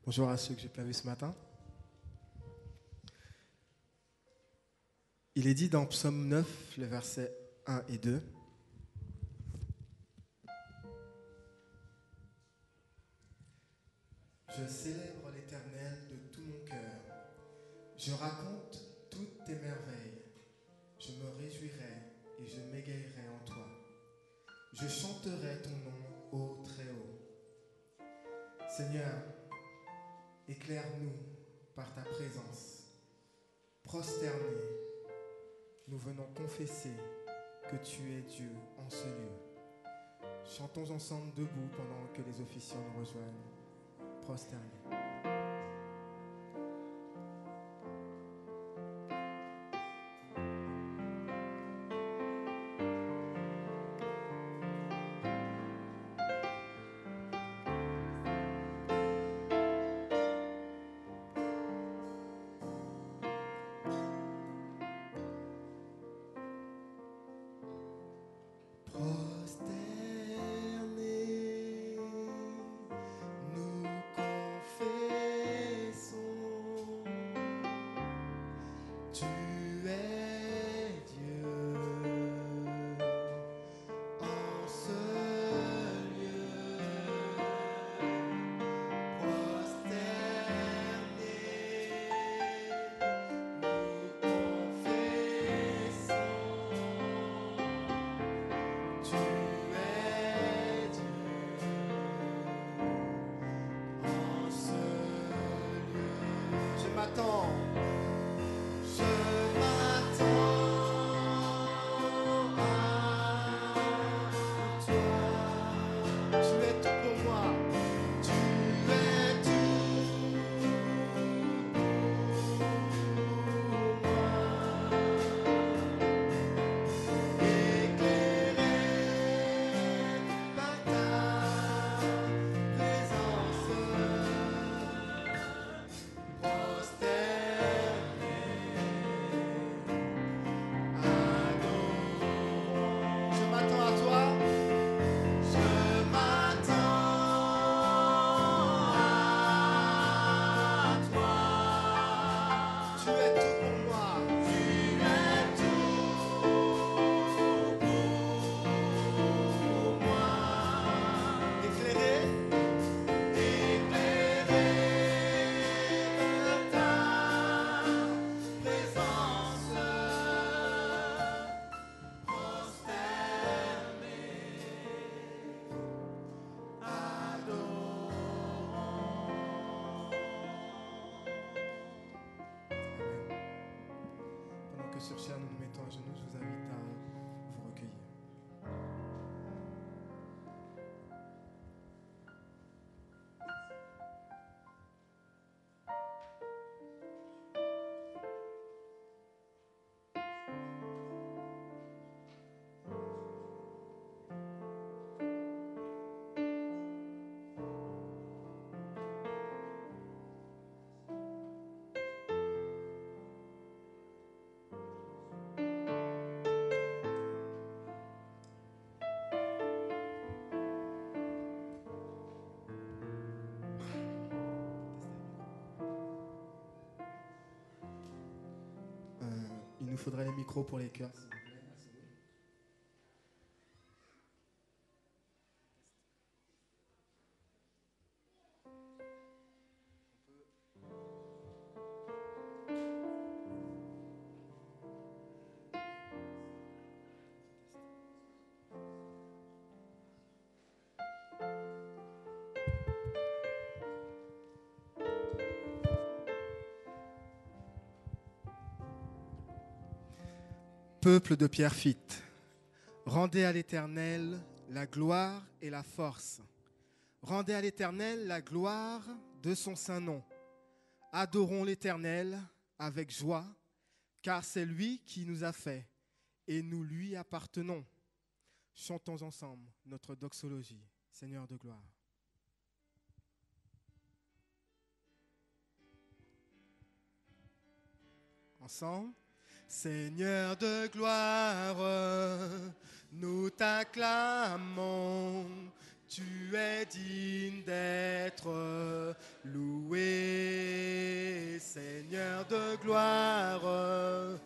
Bonjour à ceux que j'ai pas vus ce matin. Il est dit dans Psaume 9, les versets 1 et 2. Je célèbre l'Éternel de tout mon cœur. Je raconte toutes tes merveilles. Je me réjouirai et je m'égayerai en toi. Je chanterai ton nom ô très haut. Seigneur, éclaire-nous par ta présence. Prosternés, nous venons confesser que tu es Dieu en ce lieu. Chantons ensemble debout pendant que les officiants nous rejoignent. Prosternés. Sur chair, nous nous mettons à genoux, je vous invite à vous recueillir. Il nous faudrait les micros pour les chœurs, s'il vous plaît. Peuple de Pierrefitte, rendez à l'Éternel la gloire et la force. Rendez à l'Éternel la gloire de son saint nom. Adorons l'Éternel avec joie, car c'est lui qui nous a fait et nous lui appartenons. Chantons ensemble notre doxologie, Seigneur de gloire. Ensemble. Seigneur de gloire, nous t'acclamons, tu es digne d'être loué. Loué, Seigneur de gloire,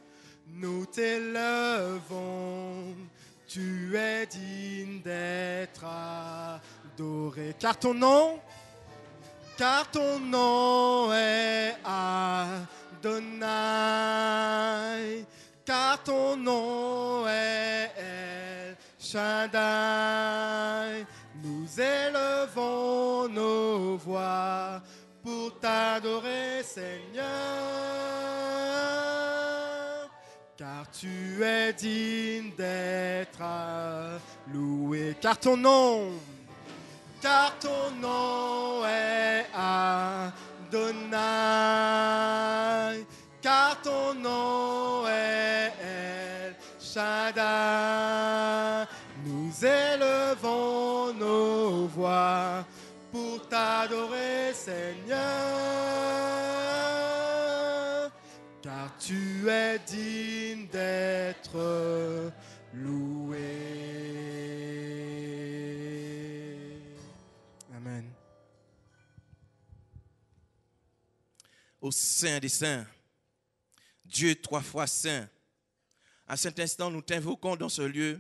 nous t'élevons, tu es digne d'être adoré. Car ton nom est Adonai, car ton nom est El Shaddai. Nous élevons nos voix pour t'adorer, Seigneur, car tu es digne d'être loué. Car ton nom est Adonai, car ton nom est El Shaddai. Nous élevons nos voix pour t'adorer, Seigneur, car tu es digne d'être loué. Amen. Ô Saint des Saints, Dieu 3 fois Saint, à cet instant, nous t'invoquons dans ce lieu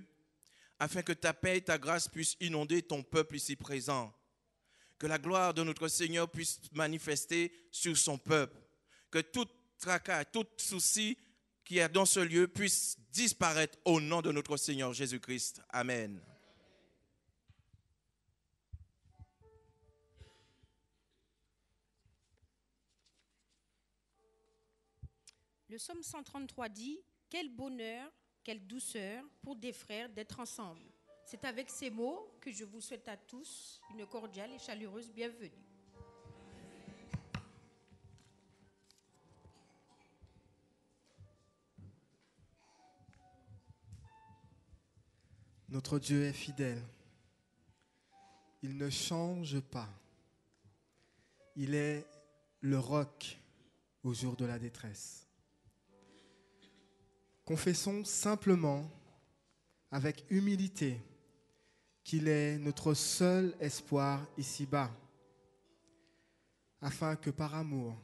afin que ta paix et ta grâce puissent inonder ton peuple ici présent. Que la gloire de notre Seigneur puisse manifester sur son peuple. Que tout tracas, tout souci qui est dans ce lieu puisse disparaître au nom de notre Seigneur Jésus-Christ. Amen. Le psaume 133 dit « Quel bonheur, quelle douceur pour des frères d'être ensemble ». C'est avec ces mots que je vous souhaite à tous une cordiale et chaleureuse bienvenue. Notre Dieu est fidèle. Il ne change pas. Il est le roc au jour de la détresse. Confessons simplement, avec humilité, qu'il est notre seul espoir ici-bas, afin que par amour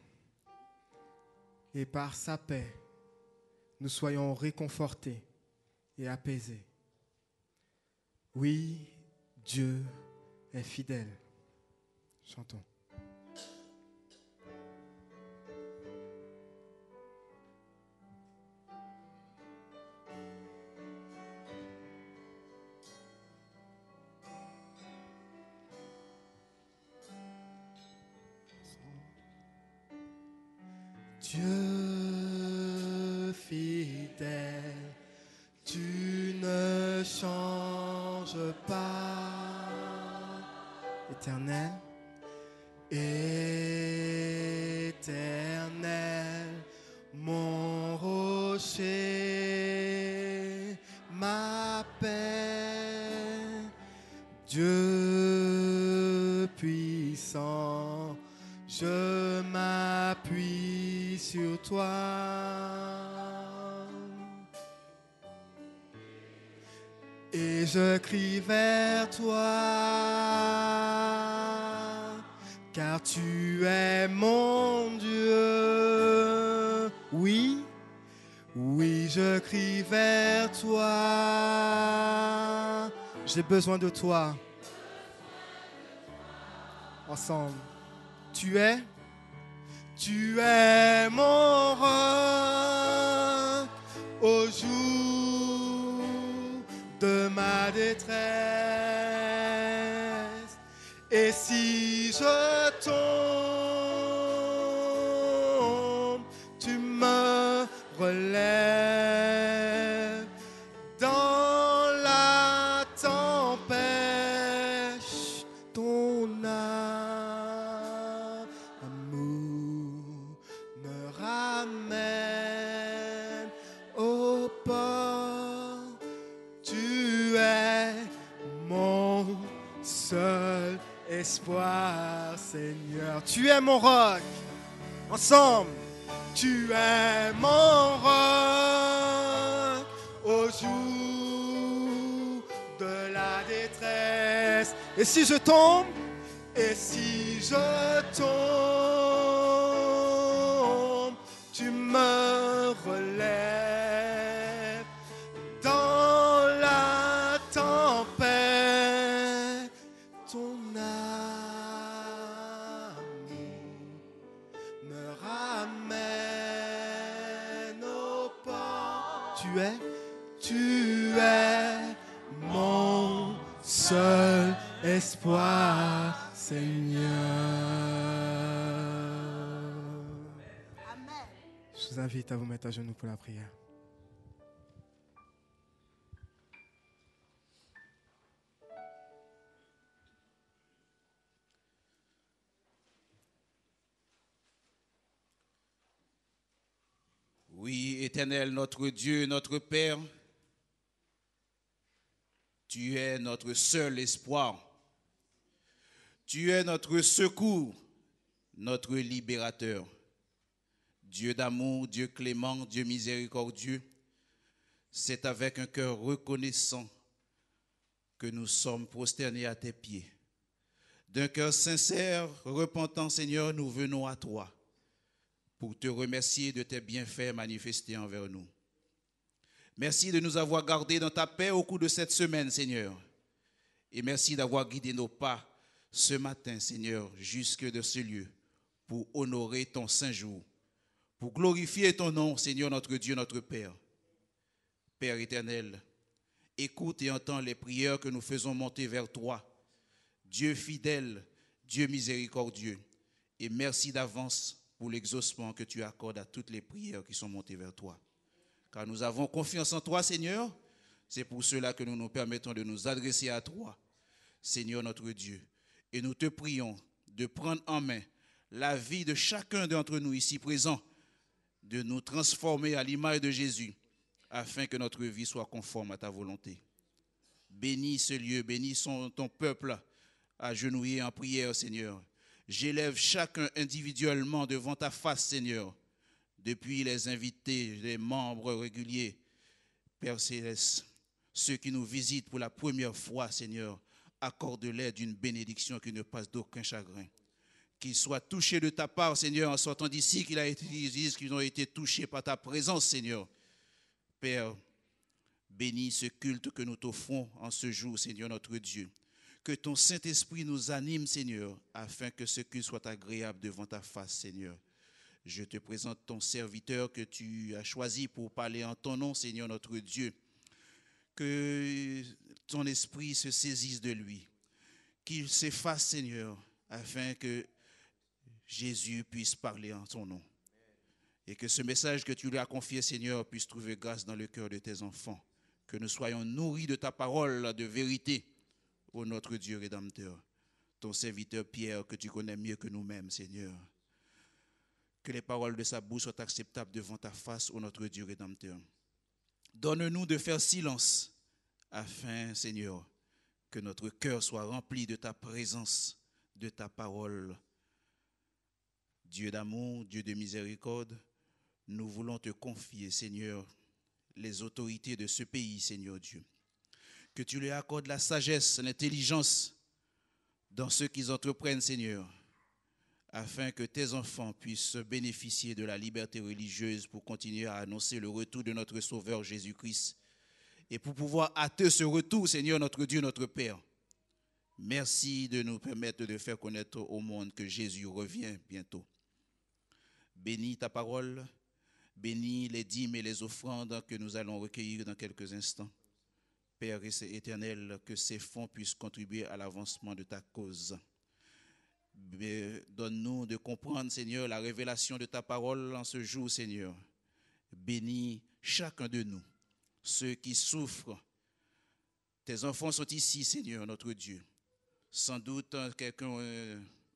et par sa paix, nous soyons réconfortés et apaisés. Oui, Dieu est fidèle. Chantons. Dieu fidèle, tu ne changes pas. Éternel, éternel, mon rocher, ma paix, Dieu puissant, je m'appuie sur toi et je crie vers toi, car tu es mon Dieu. Oui, oui, je crie vers toi. J'ai besoin de toi. Ensemble. Tu es mon roc au jour de ma détresse. Et si je tombe, tu me relèves dans la tempête. Ton amour me ramène au port. Tu es mon seul espoir, Seigneur. Tu es mon roc. Ensemble. Tu es mon roc au jour de la détresse. Et si je tombe, tu me relèves dans la tempête, ton amour me ramène au port. Tu es mon seul espoir, Seigneur. Amen. Je vous invite à vous mettre à genoux pour la prière. Oui, Éternel, notre Dieu, notre Père, tu es notre seul espoir. Tu es notre secours, notre libérateur. Dieu d'amour, Dieu clément, Dieu miséricordieux, c'est avec un cœur reconnaissant que nous sommes prosternés à tes pieds. D'un cœur sincère, repentant, Seigneur, nous venons à toi pour te remercier de tes bienfaits manifestés envers nous. Merci de nous avoir gardés dans ta paix au cours de cette semaine, Seigneur. Et merci d'avoir guidé nos pas ce matin, Seigneur, jusque de ce lieu pour honorer ton saint jour, pour glorifier ton nom, Seigneur, notre Dieu, notre Père. Père éternel, écoute et entends les prières que nous faisons monter vers toi. Dieu fidèle, Dieu miséricordieux, et merci d'avance pour l'exaucement que tu accordes à toutes les prières qui sont montées vers toi. Car nous avons confiance en toi, Seigneur. C'est pour cela que nous nous permettons de nous adresser à toi, Seigneur notre Dieu. Et nous te prions de prendre en main la vie de chacun d'entre nous ici présents, de nous transformer à l'image de Jésus, afin que notre vie soit conforme à ta volonté. Bénis ce lieu, bénis ton peuple agenouillé en prière, Seigneur. J'élève chacun individuellement devant ta face, Seigneur, depuis les invités, les membres réguliers, Père Céleste, ceux qui nous visitent pour la première fois, Seigneur, accorde-leur d'une bénédiction qui ne passe d'aucun chagrin. Qu'ils soient touchés de ta part, Seigneur, en sortant d'ici, qu'ils ont été touchés par ta présence, Seigneur. Père, bénis ce culte que nous t'offrons en ce jour, Seigneur notre Dieu. Que ton Saint-Esprit nous anime, Seigneur, afin que ce culte soit agréable devant ta face, Seigneur. Je te présente ton serviteur que tu as choisi pour parler en ton nom, Seigneur notre Dieu. Que ton esprit se saisisse de lui, qu'il s'efface, Seigneur, afin que Jésus puisse parler en ton nom. Et que ce message que tu lui as confié, Seigneur, puisse trouver grâce dans le cœur de tes enfants. Que nous soyons nourris de ta parole de vérité, ô notre Dieu rédempteur. Ton serviteur Pierre, que tu connais mieux que nous-mêmes, Seigneur. Que les paroles de sa bouche soient acceptables devant ta face, ô notre Dieu rédempteur. Donne-nous de faire silence, afin, Seigneur, que notre cœur soit rempli de ta présence, de ta parole. Dieu d'amour, Dieu de miséricorde, nous voulons te confier, Seigneur, les autorités de ce pays, Seigneur Dieu. Que tu leur accordes la sagesse, l'intelligence dans ce qu'ils entreprennent, Seigneur, afin que tes enfants puissent bénéficier de la liberté religieuse pour continuer à annoncer le retour de notre Sauveur Jésus-Christ et pour pouvoir hâter ce retour, Seigneur, notre Dieu, notre Père. Merci de nous permettre de faire connaître au monde que Jésus revient bientôt. Bénis ta parole, bénis les dîmes et les offrandes que nous allons recueillir dans quelques instants. Père éternel, que ces fonds puissent contribuer à l'avancement de ta cause. Donne-nous de comprendre, Seigneur, la révélation de ta parole en ce jour, Seigneur. Bénis chacun de nous, ceux qui souffrent. Tes enfants sont ici, Seigneur, notre Dieu. Sans doute, quelqu'un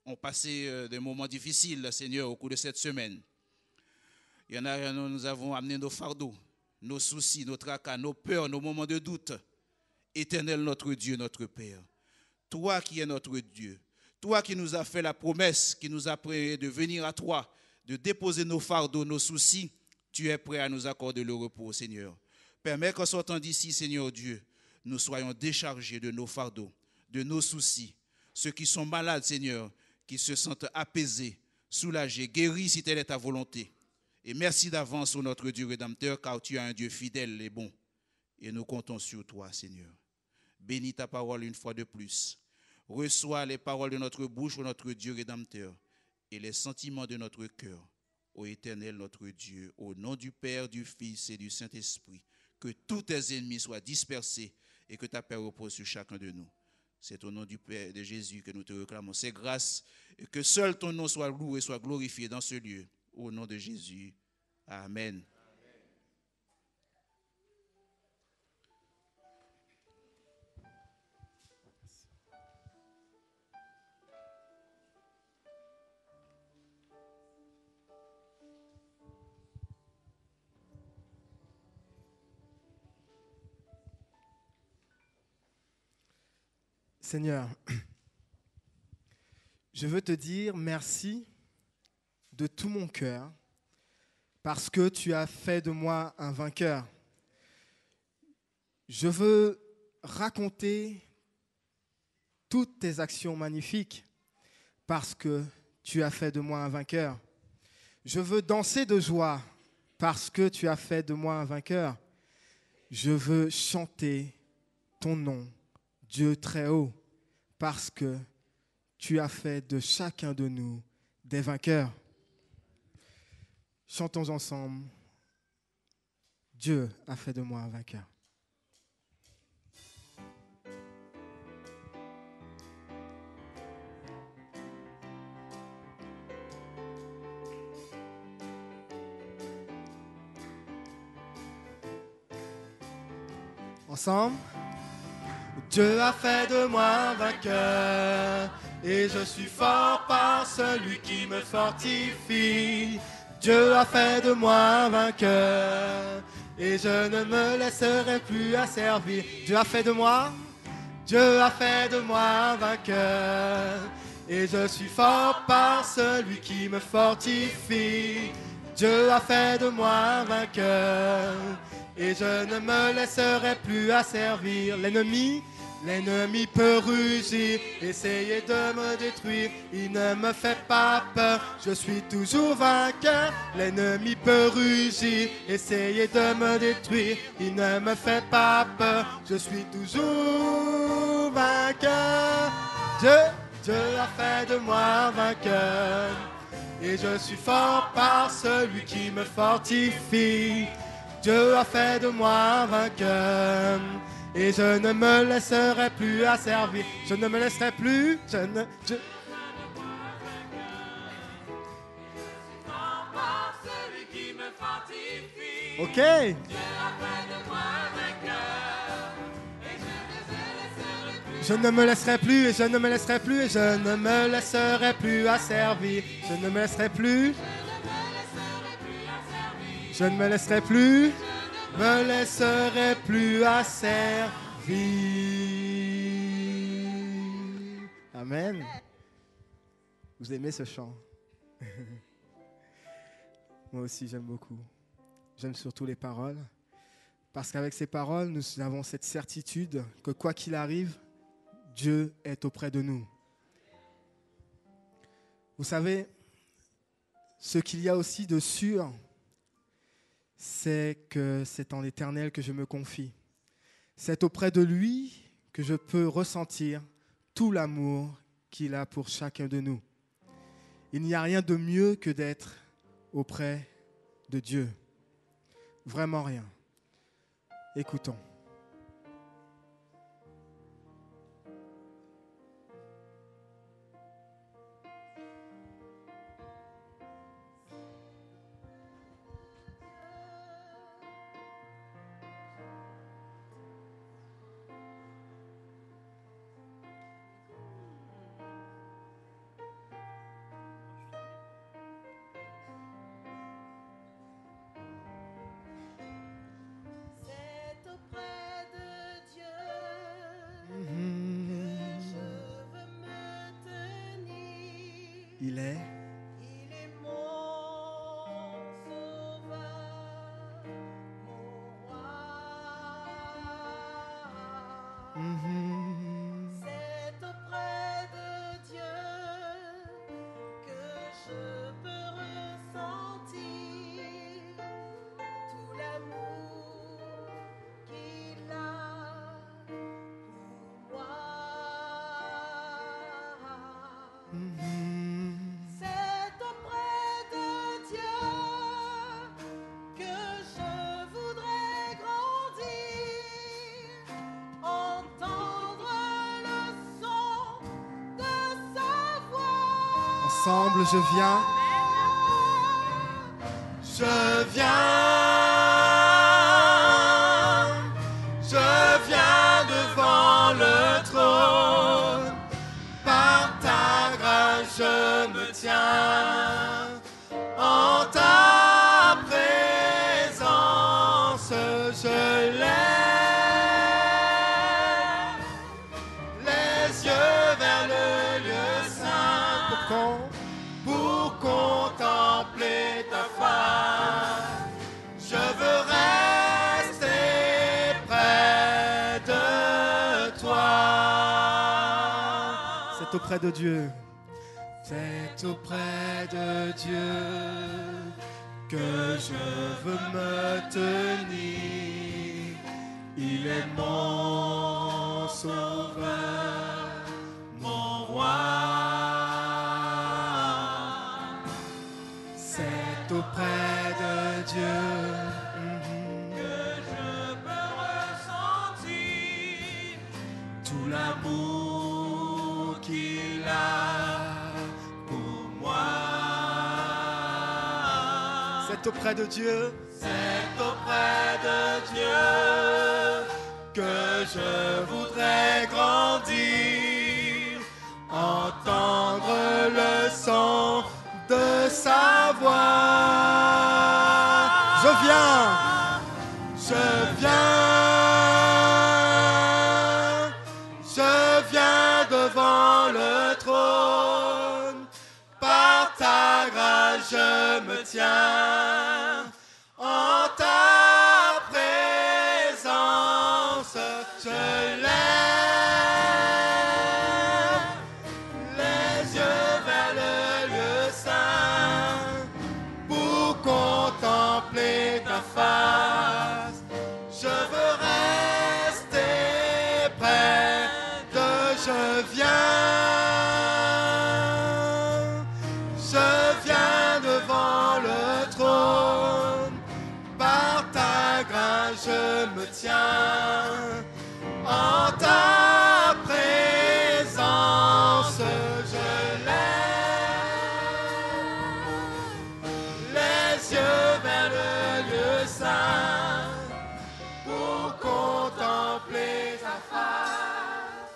ont passé des moments difficiles, Seigneur, au cours de cette semaine. Il y en a, nous avons amené nos fardeaux, nos soucis, nos tracas, nos peurs, nos moments de doute. Éternel, notre Dieu, notre Père, toi qui es notre Dieu, toi qui nous as fait la promesse, qui nous a prié de venir à toi, de déposer nos fardeaux, nos soucis, tu es prêt à nous accorder le repos, Seigneur. Permets qu'en sortant d'ici, Seigneur Dieu, nous soyons déchargés de nos fardeaux, de nos soucis. Ceux qui sont malades, Seigneur, qui se sentent apaisés, soulagés, guéris si telle est ta volonté. Et merci d'avance, ô notre Dieu rédempteur, car tu es un Dieu fidèle et bon. Et nous comptons sur toi, Seigneur. Bénis ta parole une fois de plus. Reçois les paroles de notre bouche, ô notre Dieu rédempteur, et les sentiments de notre cœur, ô Éternel notre Dieu, au nom du Père, du Fils et du Saint-Esprit, que tous tes ennemis soient dispersés et que ta paix repose sur chacun de nous. C'est au nom du Père de Jésus que nous te réclamons ces grâces et que seul ton nom soit loué et soit glorifié dans ce lieu. Au nom de Jésus. Amen. Seigneur, je veux te dire merci de tout mon cœur parce que tu as fait de moi un vainqueur. Je veux raconter toutes tes actions magnifiques parce que tu as fait de moi un vainqueur. Je veux danser de joie parce que tu as fait de moi un vainqueur. Je veux chanter ton nom, Dieu très haut, parce que tu as fait de chacun de nous des vainqueurs. Chantons ensemble. Dieu a fait de moi un vainqueur. Ensemble. Dieu a fait de moi un vainqueur et je suis fort par celui qui me fortifie. Dieu a fait de moi un vainqueur et je ne me laisserai plus asservir. Dieu a fait de moi un vainqueur et je suis fort par celui qui me fortifie. Dieu a fait de moi un vainqueur et je ne me laisserai plus asservir. L'ennemi peut rugir, essayer de me détruire. Il ne me fait pas peur, je suis toujours vainqueur. L'ennemi peut rugir, essayer de me détruire. Il ne me fait pas peur, je suis toujours vainqueur. Dieu a fait de moi un vainqueur. Et je suis fort par celui qui me fortifie. Dieu a fait de moi un vainqueur. Et je ne me laisserai plus asservir. Je ne me laisserai plus. Ok. Je ne me laisserai plus et je ne me laisserai plus et je ne me laisserai plus asservir. Je ne me laisserai plus. Je ne me laisserai plus. Me laisserai plus asservir. Amen. Vous aimez ce chant? Moi aussi, j'aime beaucoup. J'aime surtout les paroles. Parce qu'avec ces paroles, nous avons cette certitude que quoi qu'il arrive, Dieu est auprès de nous. Vous savez, ce qu'il y a aussi de sûr, c'est que c'est en l'Éternel que je me confie. C'est auprès de lui que je peux ressentir tout l'amour qu'il a pour chacun de nous. Il n'y a rien de mieux que d'être auprès de Dieu. Vraiment rien. Écoutons. Il est mon sauveur, mon roi. C'est auprès de Dieu que je peux ressentir Ensemble, je viens. Je viens devant le trône. Par ta grâce, je me tiens. En ta présence, je lève les yeux vers le lieu saint pour contempler ta face. Je veux rester près de toi. C'est auprès de Dieu. C'est auprès de Dieu que je veux me tenir. Il est mon sauveur, mon roi. C'est auprès de Dieu que je peux ressentir tout l'amour qu'il a. C'est auprès de Dieu, c'est auprès de Dieu que je voudrais grandir, entendre le son de sa voix. Je viens devant le trône. Par ta grâce, je me tiens. En ta présence, je lève les yeux vers le lieu saint pour contempler ta face. Je veux rester près de je viens devant le trône. Par ta grâce, je me tiens. En ta présence, je lève les yeux vers le lieu saint pour contempler ta face.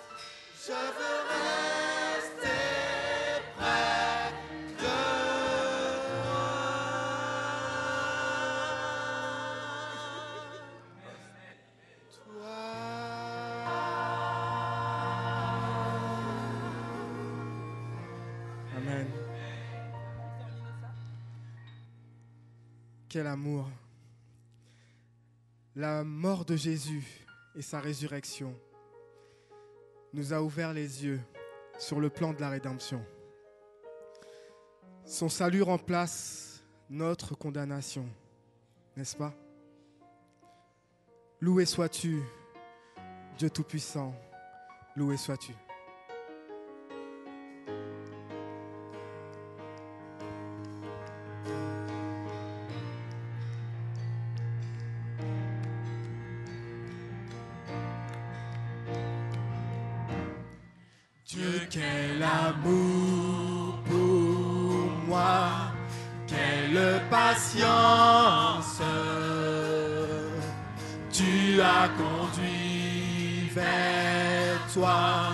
Je veux rester près de toi. Amen. Quel amour. La mort de Jésus et sa résurrection nous a ouvert les yeux sur le plan de la rédemption. Son salut remplace notre condamnation, n'est-ce pas? Loué sois-tu, Dieu Tout-Puissant, loué sois-tu. Dieu, quel amour pour moi, quelle patience tu as conduit vers toi,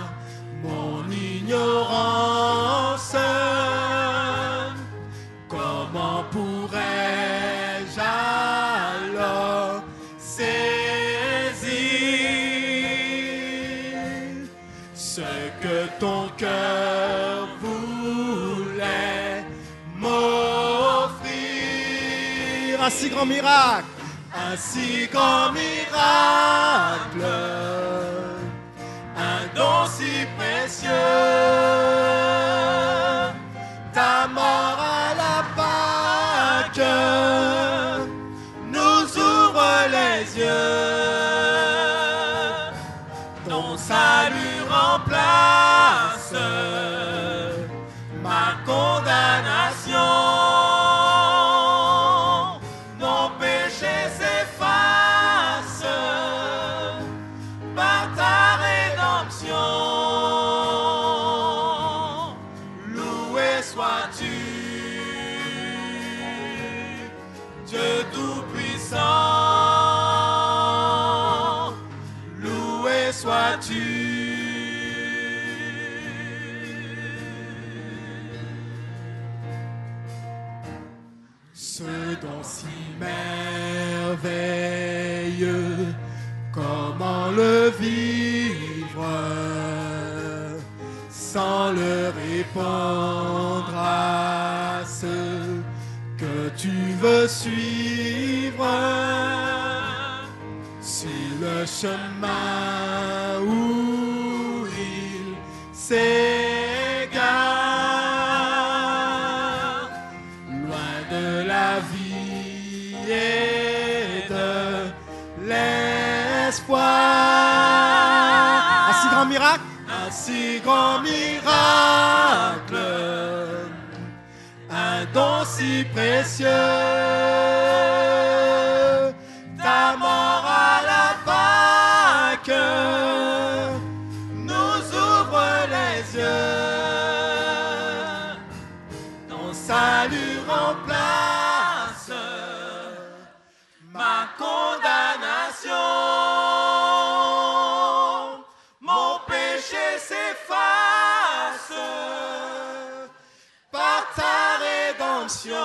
mon ignorance. Comment pourrais-je alors saisir ce que ton cœur voulait m'offrir? Un si grand miracle, un si grand miracle, un don si précieux, ta mort à la Pâque nous ouvre les yeux, ton salut remplace ma condamnation, mon péché s'efface par ta rédemption. Loué sois-tu. sois-tu. Ce don si merveilleux, comment le vivre sans le répandre à ceux que tu veux suivre? Sur le chemin où il s'égare, loin de la vie et de l'espoir. Un si grand miracle, un si grand miracle, un don si précieux, ta mort à la Pâque nous ouvre les yeux, ton salut remplace ma condamnation, mon péché s'efface par ta rédemption.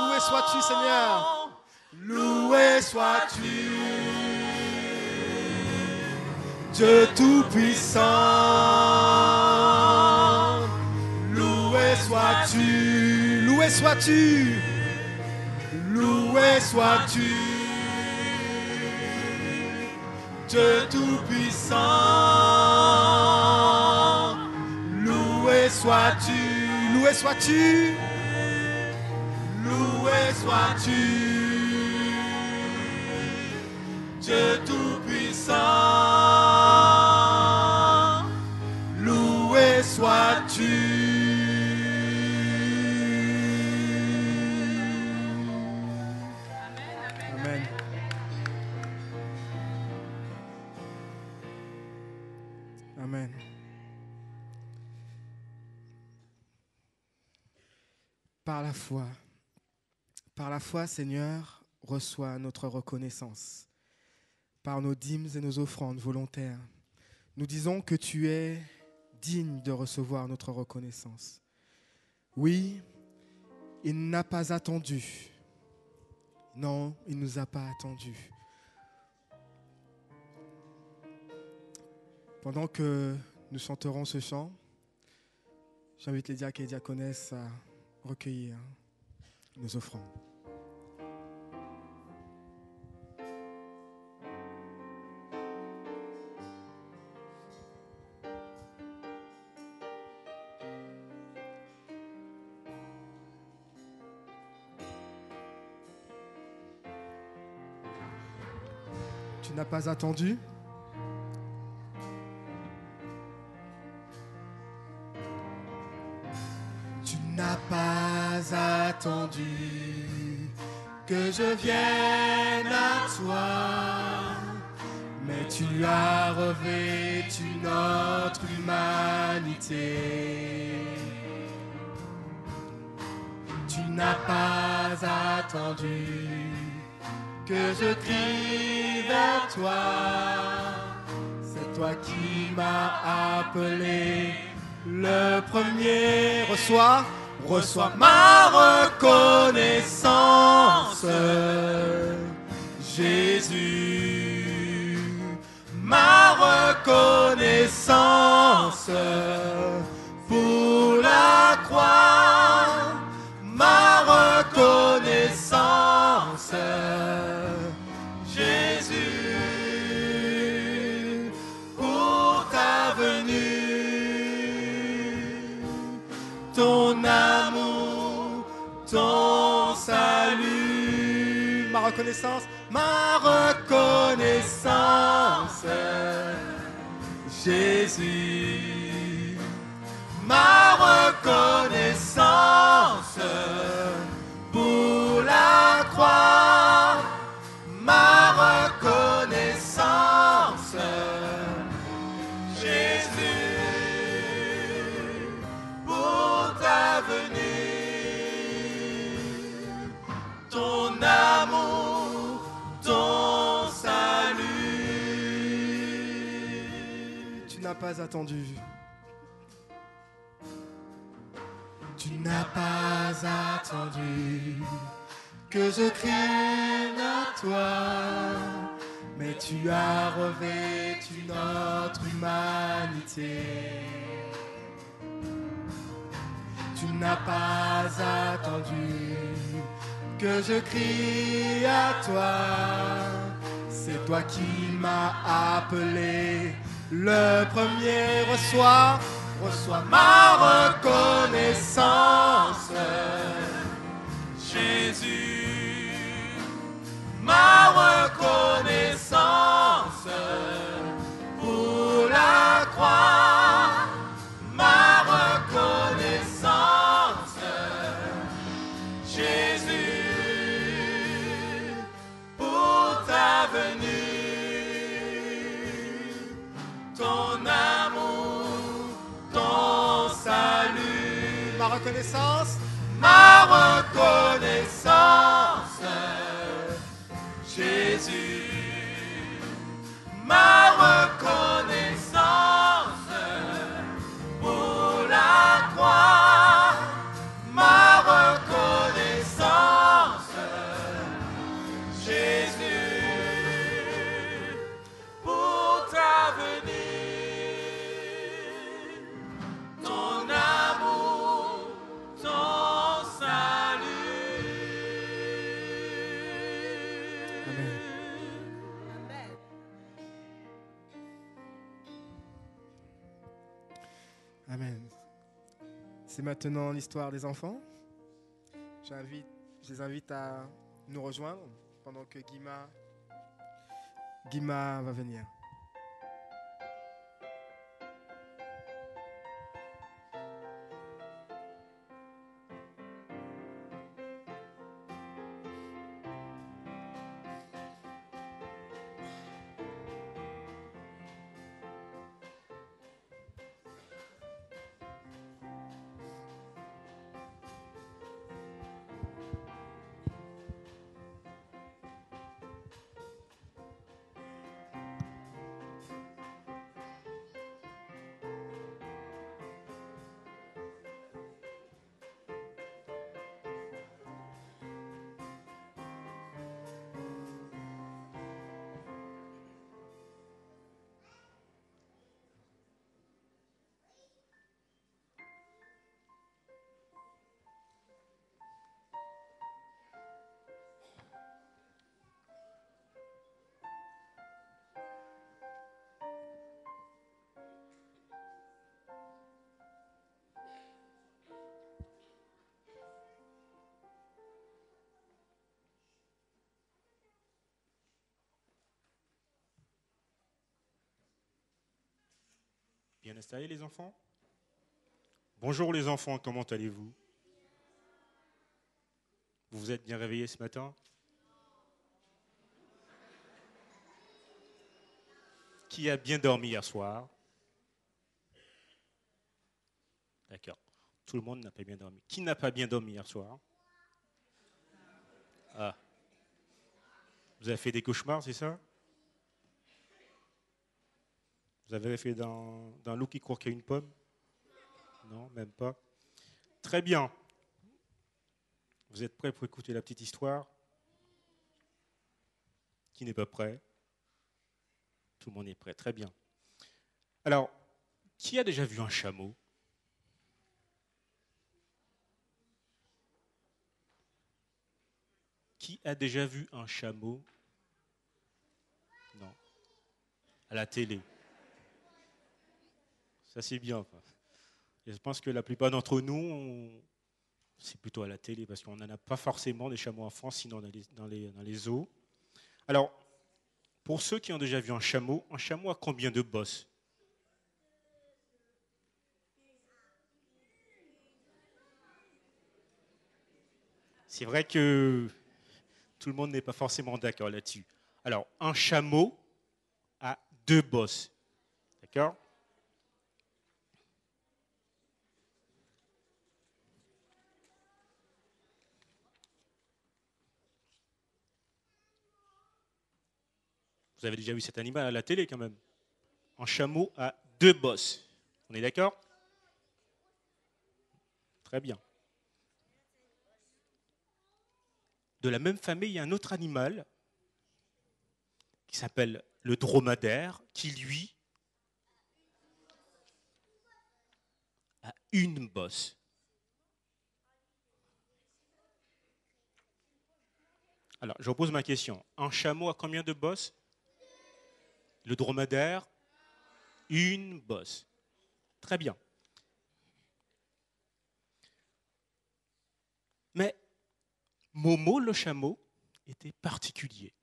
Loué sois-tu, Seigneur. Loué sois-tu, Dieu Tout-Puissant. Loué sois-tu, loué sois-tu, loué sois-tu, Dieu Tout-Puissant. Loué sois-tu, loué sois-tu, loué sois-tu, Dieu Tout-Puissant, loué sois-tu. Amen. Amen. Par la foi, Seigneur, reçois notre reconnaissance. Par nos dîmes et nos offrandes volontaires, nous disons que tu es digne de recevoir notre reconnaissance. Oui, il n'a pas attendu. Non, il ne nous a pas attendus. Pendant que nous chanterons ce chant, j'invite les diacres et les diaconesses à recueillir nos offrandes. Tu n'as pas attendu. Tu n'as pas attendu que je vienne à toi, mais tu as revêtu notre humanité. Tu n'as pas attendu que je crie vers toi. C'est toi qui m'as appelé le premier. Reçois ma reconnaissance, Jésus. Ma reconnaissance pour la croix. Ma reconnaissance, Jésus, pour ta venue, ton amour, ton salut. Ma reconnaissance, Jésus. Ma reconnaissance pour la croix, ma reconnaissance, Jésus, pour ta venue, ton amour, ton salut. Tu n'as pas attendu. Tu n'as pas attendu que je craigne à toi, mais tu as revêtu notre humanité. Tu n'as pas attendu que je crie à toi. C'est toi qui m'as appelé. Le premier reçois ma reconnaissance. Jésus, ma reconnaissance pour la croix, ma reconnaissance. Jésus, pour ta venue, ton amour, ton salut, Ma reconnaissance, ma reconnaissance, Jésus, ma reconnaissance pour la croix, ma reconnaissance, Jésus, pour ta venue, ton amour, ton salut. Amen. Amen. C'est maintenant l'histoire des enfants. Je les invite à nous rejoindre pendant que Guima va venir. Bien installés les enfants? Bonjour les enfants, comment allez-vous? Vous vous êtes bien réveillés ce matin? Qui a bien dormi hier soir? D'accord. Tout le monde n'a pas bien dormi. Qui n'a pas bien dormi hier soir? Ah. Vous avez fait des cauchemars, c'est ça? Vous avez fait d'un loup qui croquait une pomme? Non, même pas. Très bien. Vous êtes prêts pour écouter la petite histoire? Qui n'est pas prêt? Tout le monde est prêt, très bien. Alors, qui a déjà vu un chameau? Qui a déjà vu un chameau? Non. À la télé. Ça, c'est bien. Et je pense que la plupart d'entre nous, c'est plutôt à la télé, parce qu'on n'en a pas forcément des chameaux en France, sinon dans les zoos. Alors, pour ceux qui ont déjà vu un chameau a combien de bosses? C'est vrai que tout le monde n'est pas forcément d'accord là-dessus. Alors, un chameau a 2 bosses. D'accord? Vous avez déjà vu cet animal à la télé quand même. Un chameau a 2 bosses. On est d'accord? Très bien. De la même famille, il y a un autre animal qui s'appelle le dromadaire, qui lui a une bosse. Alors, je repose ma question. Un chameau a combien de bosses? Le dromadaire, une bosse. Très bien. Mais Momo, le chameau, était particulier.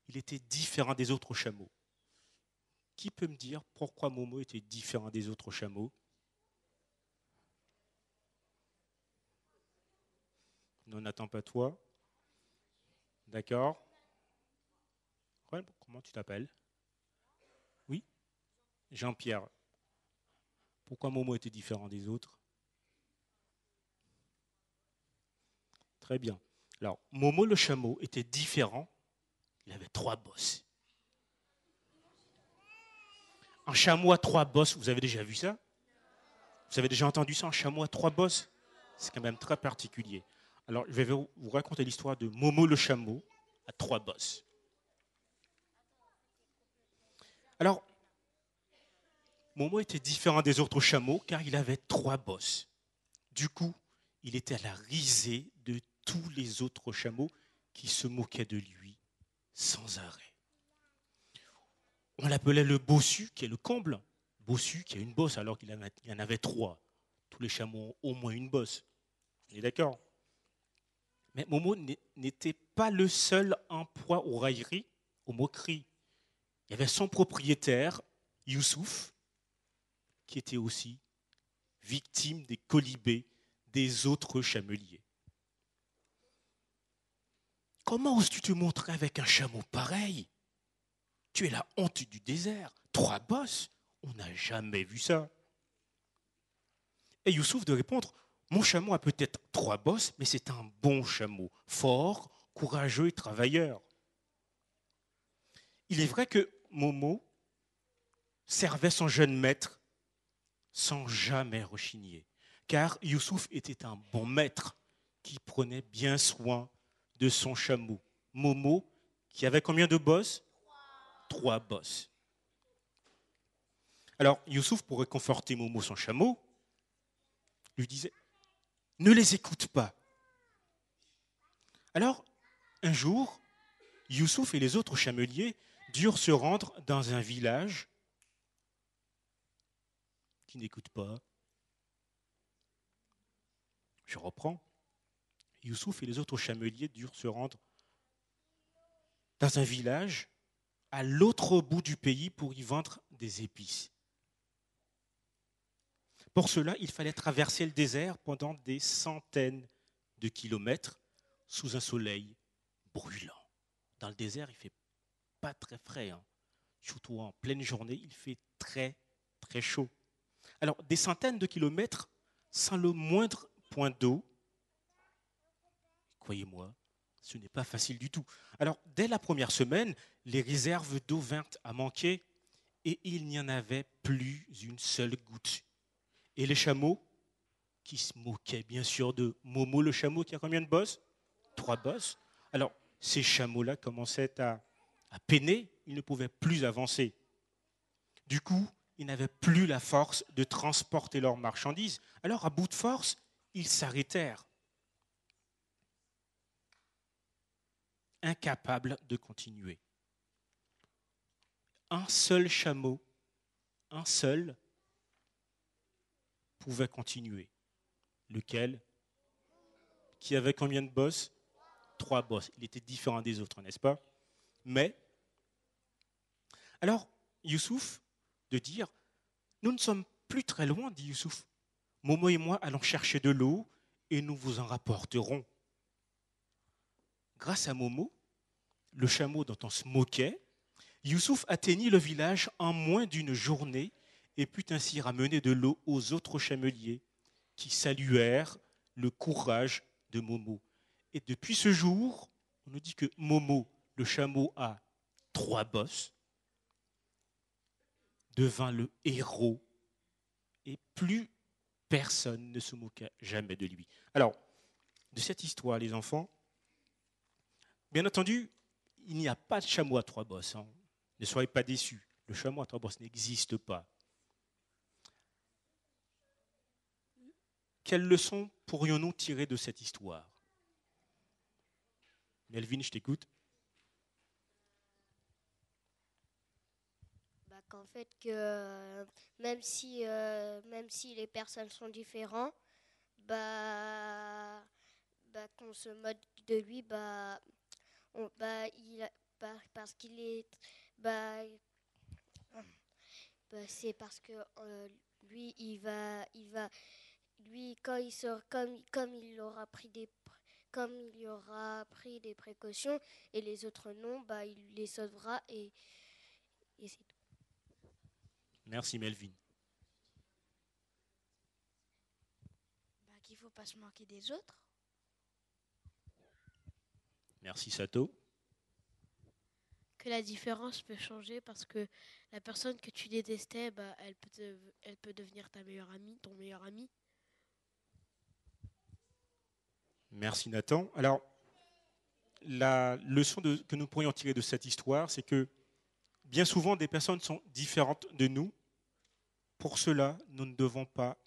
Il était différent des autres chameaux. Qui peut me dire pourquoi Momo était différent des autres chameaux? Non, n'attends pas toi. D'accord. Ouais, comment tu t'appelles? Oui, Jean-Pierre. Pourquoi Momo était différent des autres? Très bien. Alors, Momo le chameau était différent. Il avait 3 bosses. Un chameau à 3 bosses, vous avez déjà vu ça? Vous avez déjà entendu ça, un chameau à 3 bosses? C'est quand même très particulier. Alors, je vais vous raconter l'histoire de Momo le chameau à 3 bosses. Alors, Momo était différent des autres chameaux car il avait 3 bosses. Du coup, il était à la risée de tous les autres chameaux qui se moquaient de lui sans arrêt. On l'appelait le bossu, qui est le comble. Bossu qui a une bosse alors qu'il y en avait 3. Tous les chameaux ont au moins une bosse. On est d'accord? Mais Momo n'était pas le seul en proie aux railleries, aux moqueries. Il y avait son propriétaire, Youssouf, qui était aussi victime des colibés des autres chameliers. Comment oses-tu te montrer avec un chameau pareil? Tu es la honte du désert. 3 bosses? On n'a jamais vu ça. Et Youssouf de répondre, mon chameau a peut-être 3 bosses, mais c'est un bon chameau, fort, courageux et travailleur. Il est vrai que Momo servait son jeune maître sans jamais rechigner, car Youssouf était un bon maître qui prenait bien soin de son chameau. Momo, qui avait combien de bosses? 3 bosses. Alors, Youssouf, pour réconforter Momo, son chameau, lui disait, ne les écoute pas. Alors, un jour, Youssouf et les autres chameliers durent se rendre dans un village qui n'écoute pas. Je reprends. Youssouf et les autres chameliers durent se rendre dans un village à l'autre bout du pays pour y vendre des épices. Pour cela, il fallait traverser le désert pendant des centaines de kilomètres sous un soleil brûlant. Dans le désert, il ne fait pas très frais. Surtout en pleine journée, il fait très, très chaud. Alors, des centaines de kilomètres sans le moindre point d'eau, croyez-moi, ce n'est pas facile du tout. Alors, dès la première semaine, les réserves d'eau vinrent à manquer et il n'y en avait plus une seule goutte. Et les chameaux, qui se moquaient bien sûr de Momo le chameau qui a combien de bosses? 3 bosses. Alors, ces chameaux-là commençaient à peiner, ils ne pouvaient plus avancer. Du coup, ils n'avaient plus la force de transporter leurs marchandises. Alors, à bout de force, ils s'arrêtèrent, incapables de continuer. Un seul chameau, un seul, pouvait continuer. Lequel? Qui avait combien de bosses? 3 bosses. Il était différent des autres, n'est-ce pas? Mais, alors, Youssouf, de dire, nous ne sommes plus très loin, dit Youssouf. Momo et moi allons chercher de l'eau et nous vous en rapporterons. Grâce à Momo, le chameau dont on se moquait, Youssouf atteignit le village en moins d'une journée et put ainsi ramener de l'eau aux autres chameliers qui saluèrent le courage de Momo. Et depuis ce jour, on nous dit que Momo, le chameau, a 3 bosses. devint le héros et plus personne ne se moqua jamais de lui. Alors, de cette histoire, les enfants, bien entendu, il n'y a pas de chameau à trois bosses. Hein. Ne soyez pas déçus. Le chameau à trois bosses n'existe pas. Quelles leçons pourrions-nous tirer de cette histoire? Melvin, je t'écoute. Qu'en fait que même si les personnes sont différentes, qu'on se moque de lui, parce qu'il est c'est parce que lui lui quand il sort comme il aura pris des précautions et les autres non, il les sauvera et c'est tout. Merci Melvin. Qu'il ne faut pas se moquer des autres. Merci Sato. Que la différence peut changer parce que la personne que tu détestais, elle peut devenir ta meilleure amie, ton meilleur ami. Merci Nathan. Alors, la leçon que nous pourrions tirer de cette histoire, c'est que bien souvent, des personnes sont différentes de nous. Pour cela, nous ne devons pas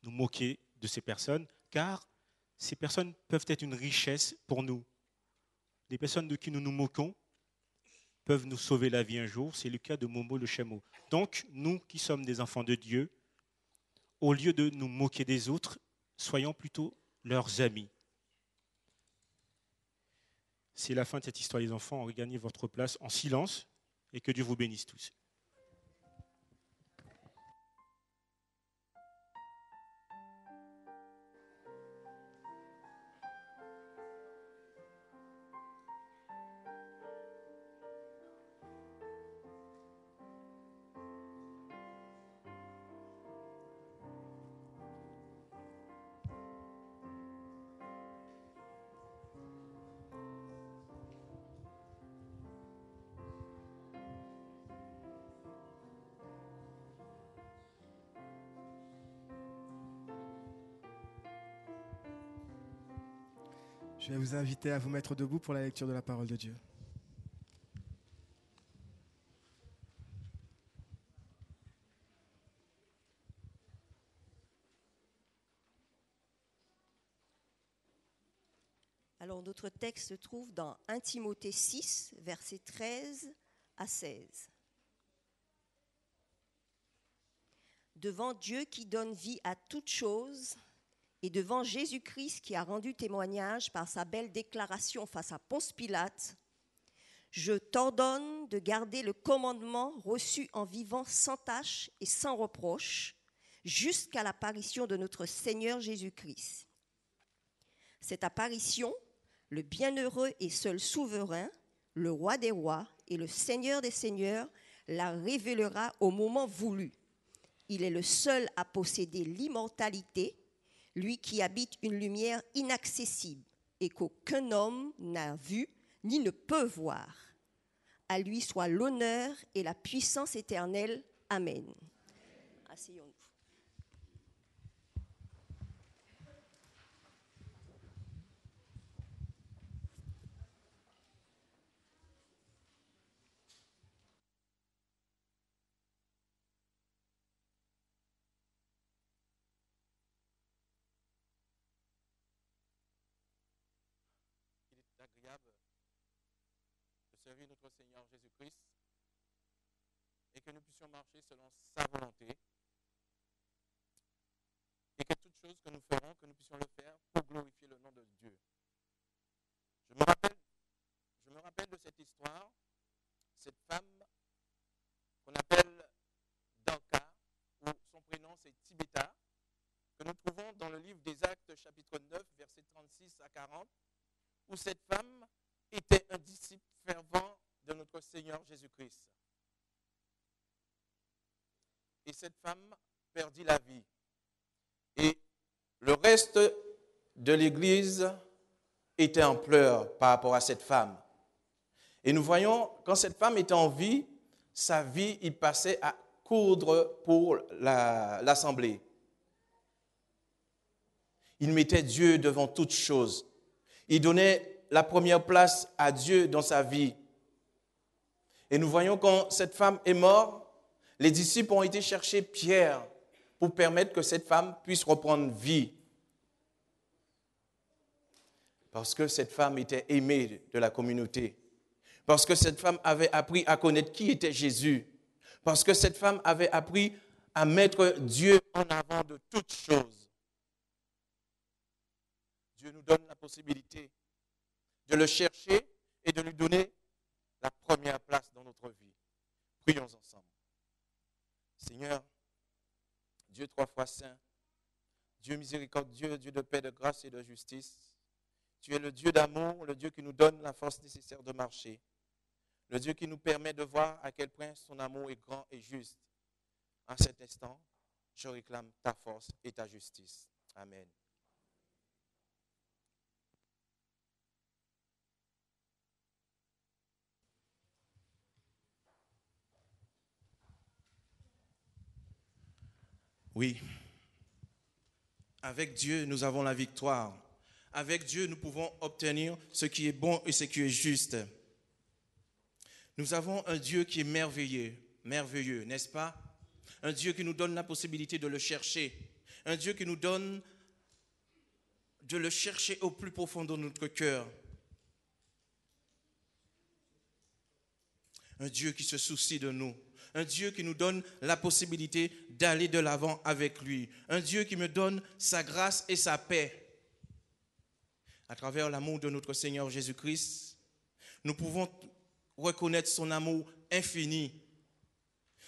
nous moquer de ces personnes, car ces personnes peuvent être une richesse pour nous. Les personnes de qui nous nous moquons peuvent nous sauver la vie un jour. C'est le cas de Momo le chameau. Donc, nous qui sommes des enfants de Dieu, au lieu de nous moquer des autres, soyons plutôt leurs amis. C'est la fin de cette histoire, les enfants. Regagnez votre place en silence et que Dieu vous bénisse tous. Je vais vous inviter à vous mettre debout pour la lecture de la parole de Dieu. Alors, notre texte se trouve dans 1 Timothée 6, versets 13 à 16. Devant Dieu qui donne vie à toutes choses et devant Jésus-Christ qui a rendu témoignage par sa belle déclaration face à Ponce Pilate, je t'ordonne de garder le commandement reçu en vivant sans tache et sans reproche jusqu'à l'apparition de notre Seigneur Jésus-Christ. Cette apparition, le bienheureux et seul souverain, le roi des rois et le Seigneur des seigneurs, la révélera au moment voulu. Il est le seul à posséder l'immortalité, lui qui habite une lumière inaccessible et qu'aucun homme n'a vu ni ne peut voir. À lui soit l'honneur et la puissance éternelle. Amen. Asseyons-nous. Agréable de servir notre Seigneur Jésus-Christ et que nous puissions marcher selon sa volonté et que toutes choses que nous ferons, que nous puissions le faire pour glorifier le nom de Dieu. Je me rappelle de cette histoire, cette femme qu'on appelle Danka, ou son prénom c'est Tibéta, que nous trouvons dans le livre des Actes chapitre 9, versets 36 à 40, où cette femme était un disciple fervent de notre Seigneur Jésus-Christ. Et cette femme perdit la vie. Et le reste de l'Église était en pleurs par rapport à cette femme. Et nous voyons, quand cette femme était en vie, sa vie, il passait à coudre pour l'assemblée. Il mettait Dieu devant toute chose. Il donnait la première place à Dieu dans sa vie. Et nous voyons quand cette femme est morte, les disciples ont été chercher Pierre pour permettre que cette femme puisse reprendre vie. Parce que cette femme était aimée de la communauté. Parce que cette femme avait appris à connaître qui était Jésus. Parce que cette femme avait appris à mettre Dieu en avant de toutes choses. Dieu nous donne la possibilité de le chercher et de lui donner la première place dans notre vie. Prions ensemble. Seigneur, Dieu 3 fois saint, Dieu miséricordieux, Dieu de paix, de grâce et de justice, tu es le Dieu d'amour, le Dieu qui nous donne la force nécessaire de marcher, le Dieu qui nous permet de voir à quel point son amour est grand et juste. En cet instant, je réclame ta force et ta justice. Amen. Oui, avec Dieu, nous avons la victoire. Avec Dieu, nous pouvons obtenir ce qui est bon et ce qui est juste. Nous avons un Dieu qui est merveilleux, n'est-ce pas? Un Dieu qui nous donne la possibilité de le chercher. Un Dieu qui nous donne de le chercher au plus profond de notre cœur. Un Dieu qui se soucie de nous. Un Dieu qui nous donne la possibilité d'aller de l'avant avec lui. Un Dieu qui me donne sa grâce et sa paix. À travers l'amour de notre Seigneur Jésus-Christ, nous pouvons reconnaître son amour infini,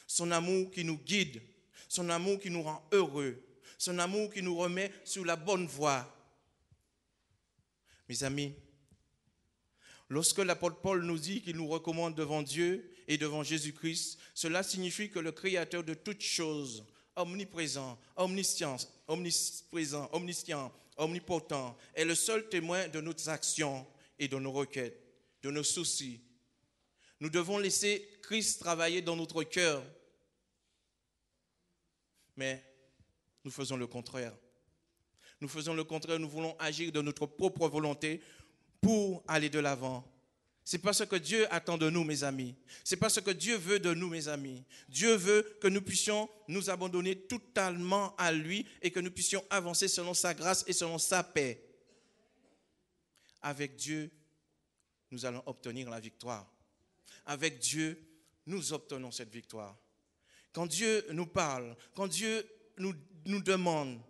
son amour qui nous guide, son amour qui nous rend heureux, son amour qui nous remet sur la bonne voie. Mes amis, lorsque l'apôtre Paul nous dit qu'il nous recommande devant Dieu et devant Jésus-Christ, cela signifie que le Créateur de toutes choses, omniprésent, omniscient, omnipotent, est le seul témoin de nos actions et de nos requêtes, de nos soucis. Nous devons laisser Christ travailler dans notre cœur. Mais nous faisons le contraire. Nous faisons le contraire, nous voulons agir de notre propre volonté pour aller de l'avant. Ce n'est pas ce que Dieu attend de nous, mes amis. Ce n'est pas ce que Dieu veut de nous, mes amis. Dieu veut que nous puissions nous abandonner totalement à lui et que nous puissions avancer selon sa grâce et selon sa paix. Avec Dieu, nous allons obtenir la victoire. Avec Dieu, nous obtenons cette victoire. Quand Dieu nous parle, quand Dieu nous demande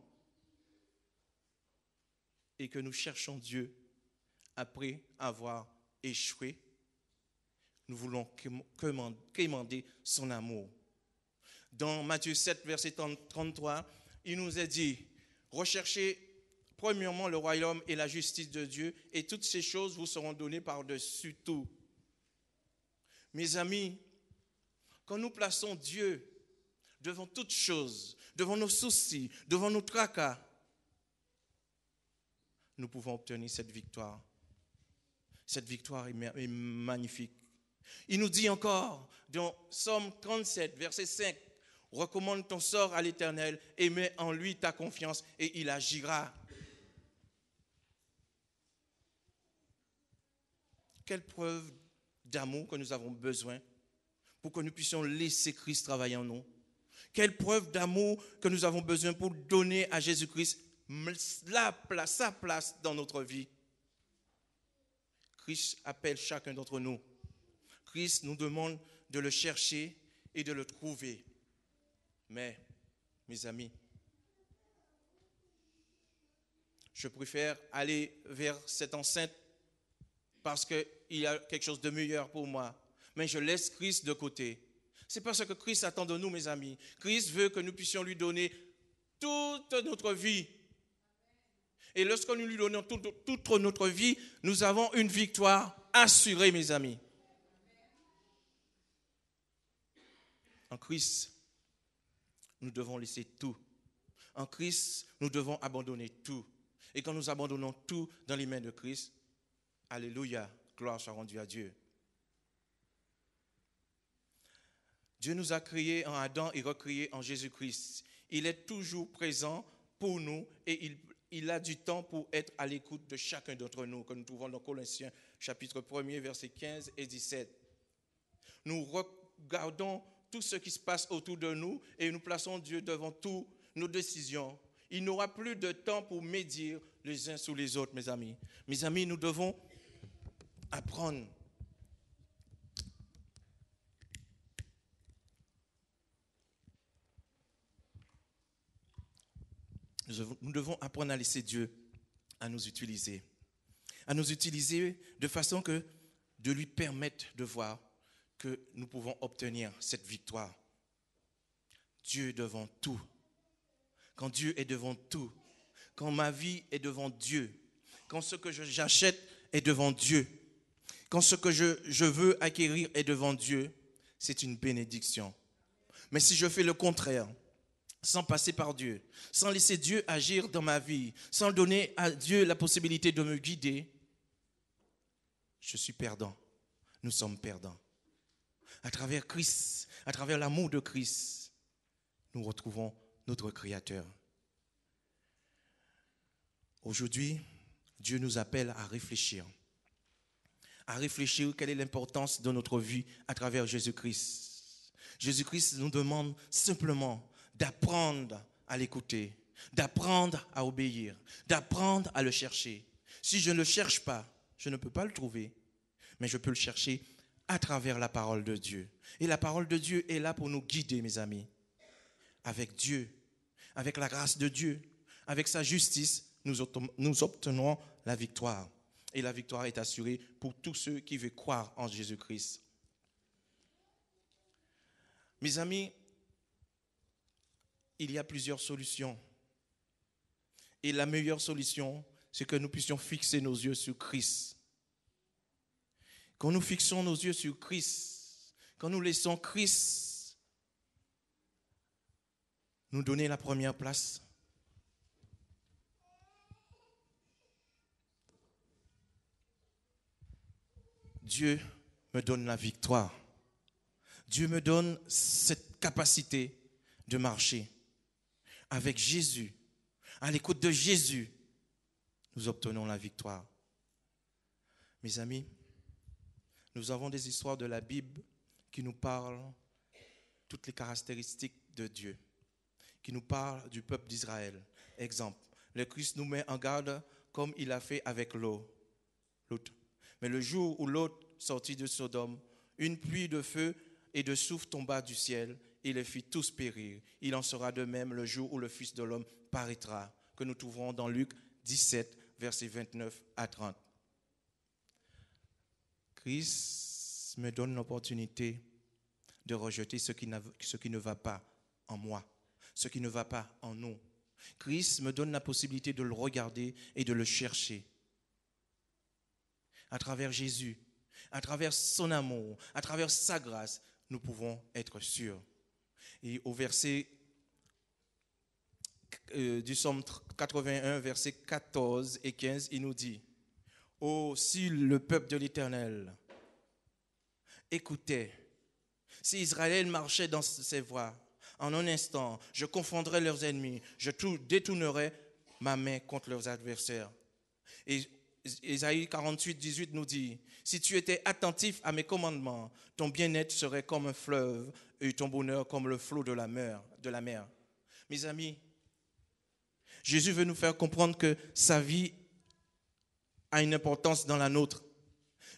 et que nous cherchons Dieu après avoir échoué, nous voulons quémander son amour. Dans Matthieu 7, verset 33, il nous est dit, recherchez premièrement le royaume et la justice de Dieu, et toutes ces choses vous seront données par-dessus tout. Mes amis, quand nous plaçons Dieu devant toutes choses, devant nos soucis, devant nos tracas, nous pouvons obtenir cette victoire. Cette victoire est magnifique. Il nous dit encore, dans Psaume 37, verset 5, « Recommande ton sort à l'Éternel et mets en lui ta confiance et il agira. » Quelle preuve d'amour que nous avons besoin pour que nous puissions laisser Christ travailler en nous. Quelle preuve d'amour que nous avons besoin pour donner à Jésus-Christ sa place dans notre vie. Christ appelle chacun d'entre nous. Christ nous demande de le chercher et de le trouver. Mais, mes amis, je préfère aller vers cette enceinte parce qu'il y a quelque chose de meilleur pour moi. Mais je laisse Christ de côté. C'est pas ce que Christ attend de nous, mes amis. Christ veut que nous puissions lui donner toute notre vie. Et lorsque nous lui donnons toute notre vie, nous avons une victoire assurée, mes amis. En Christ, nous devons laisser tout. En Christ, nous devons abandonner tout. Et quand nous abandonnons tout dans les mains de Christ, alléluia, gloire soit rendue à Dieu. Dieu nous a créés en Adam et recréés en Jésus-Christ. Il est toujours présent pour nous et il a du temps pour être à l'écoute de chacun d'entre nous, que nous trouvons dans Colossiens chapitre 1er, versets 15 et 17. Nous regardons tout ce qui se passe autour de nous et nous plaçons Dieu devant toutes nos décisions. Il n'aura plus de temps pour médire les uns sur les autres, mes amis. Mes amis, nous devons apprendre. Nous devons apprendre à laisser Dieu à nous utiliser de façon que de lui permettre de voir que nous pouvons obtenir cette victoire. Dieu devant tout. Quand Dieu est devant tout, quand ma vie est devant Dieu, quand ce que j'achète est devant Dieu, quand ce que je veux acquérir est devant Dieu, c'est une bénédiction. Mais si je fais le contraire, sans passer par Dieu, sans laisser Dieu agir dans ma vie, sans donner à Dieu la possibilité de me guider, je suis perdant. Nous sommes perdants. À travers Christ, à travers l'amour de Christ, nous retrouvons notre Créateur. Aujourd'hui, Dieu nous appelle à réfléchir. À réfléchir quelle est l'importance de notre vie à travers Jésus-Christ. Jésus-Christ nous demande simplement d'apprendre à l'écouter, d'apprendre à obéir, d'apprendre à le chercher. Si je ne le cherche pas, je ne peux pas le trouver, mais je peux le chercher à travers la parole de Dieu. Et la parole de Dieu est là pour nous guider, mes amis. Avec Dieu, avec la grâce de Dieu, avec sa justice, nous obtenons la victoire. Et la victoire est assurée pour tous ceux qui veulent croire en Jésus-Christ. Mes amis, il y a plusieurs solutions. Et la meilleure solution, c'est que nous puissions fixer nos yeux sur Christ. Quand nous fixons nos yeux sur Christ, quand nous laissons Christ nous donner la première place, Dieu me donne la victoire. Dieu me donne cette capacité de marcher. Avec Jésus, à l'écoute de Jésus, nous obtenons la victoire. Mes amis, nous avons des histoires de la Bible qui nous parlent toutes les caractéristiques de Dieu, qui nous parlent du peuple d'Israël. Exemple, le Christ nous met en garde comme il a fait avec Lot. Mais le jour où Lot sortit de Sodome, une pluie de feu et de soufre tomba du ciel et les fit tous périr. Il en sera de même le jour où le Fils de l'homme paraîtra, que nous trouverons dans Luc 17, versets 29 à 30. Christ me donne l'opportunité de rejeter ce qui ne va pas en moi, ce qui ne va pas en nous. Christ me donne la possibilité de le regarder et de le chercher. À travers Jésus, à travers son amour, à travers sa grâce, nous pouvons être sûrs. Et au verset du psaume 81, versets 14 et 15, il nous dit: « Oh, si le peuple de l'Éternel écoutait, si Israël marchait dans ses voies, en un instant, je confondrais leurs ennemis, je détournerais ma main contre leurs adversaires. » Et Ésaïe 48, 18 nous dit: « Si tu étais attentif à mes commandements, ton bien-être serait comme un fleuve et ton bonheur comme le flot de la mer. » Mes amis, Jésus veut nous faire comprendre que sa vie a une importance dans la nôtre.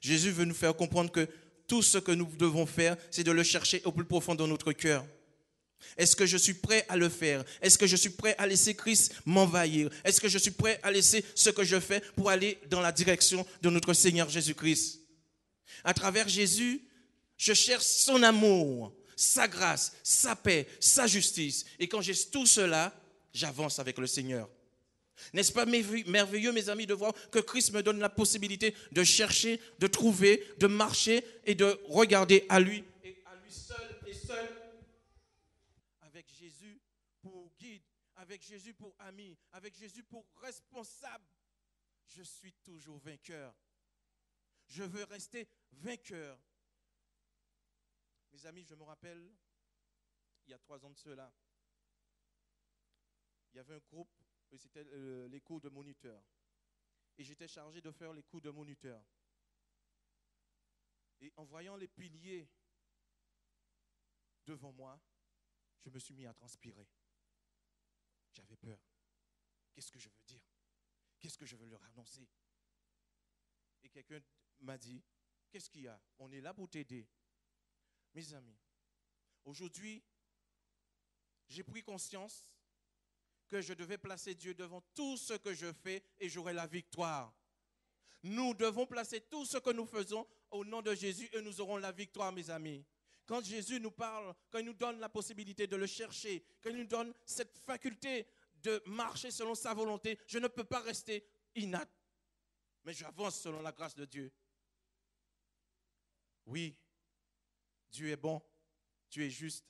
Jésus veut nous faire comprendre que tout ce que nous devons faire, c'est de le chercher au plus profond de notre cœur. Est-ce que je suis prêt à le faire? Est-ce que je suis prêt à laisser Christ m'envahir? Est-ce que je suis prêt à laisser ce que je fais pour aller dans la direction de notre Seigneur Jésus-Christ? À travers Jésus, je cherche son amour, sa grâce, sa paix, sa justice. Et quand j'ai tout cela, j'avance avec le Seigneur. N'est-ce pas merveilleux, mes amis, de voir que Christ me donne la possibilité de chercher, de trouver, de marcher et de regarder à lui et à lui seul et seul. Avec Jésus pour guide, avec Jésus pour ami, avec Jésus pour responsable, je suis toujours vainqueur. Je veux rester vainqueur. Mes amis, je me rappelle a 3 ans de cela. Il y avait un groupe, c'était les cours de moniteur. Et j'étais chargé de faire les cours de moniteur. Et en voyant les piliers devant moi, je me suis mis à transpirer. J'avais peur. Qu'est-ce que je veux dire? Qu'est-ce que je veux leur annoncer? Et quelqu'un m'a dit, qu'est-ce qu'il y a? On est là pour t'aider. Mes amis, aujourd'hui, j'ai pris conscience que je devais placer Dieu devant tout ce que je fais et j'aurai la victoire. Nous devons placer tout ce que nous faisons au nom de Jésus et nous aurons la victoire, mes amis. Quand Jésus nous parle, quand il nous donne la possibilité de le chercher, quand il nous donne cette faculté de marcher selon sa volonté, je ne peux pas rester inerte, mais j'avance selon la grâce de Dieu. Oui, Dieu est bon, Dieu est juste.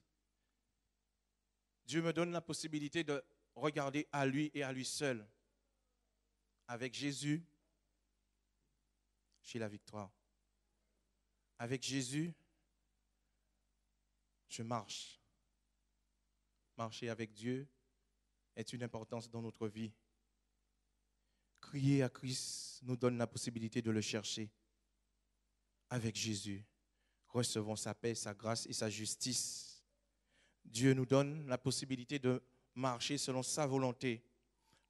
Dieu me donne la possibilité de regarder à lui et à lui seul. Avec Jésus, j'ai la victoire. Avec Jésus, je marche. Marcher avec Dieu est une importance dans notre vie. Crier à Christ nous donne la possibilité de le chercher. Avec Jésus, recevons sa paix, sa grâce et sa justice. Dieu nous donne la possibilité de marcher selon sa volonté,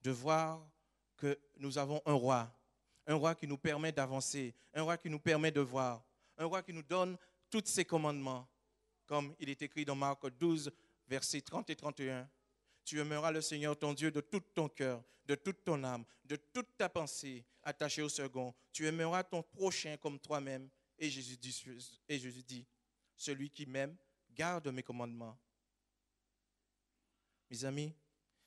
de voir que nous avons un roi qui nous permet d'avancer, un roi qui nous permet de voir, un roi qui nous donne tous ses commandements, comme il est écrit dans Marc 12, versets 30 et 31. Tu aimeras le Seigneur ton Dieu de tout ton cœur, de toute ton âme, de toute ta pensée, attachée au second. Tu aimeras ton prochain comme toi-même. Et Jésus dit, celui qui m'aime, garde mes commandements. Mes amis,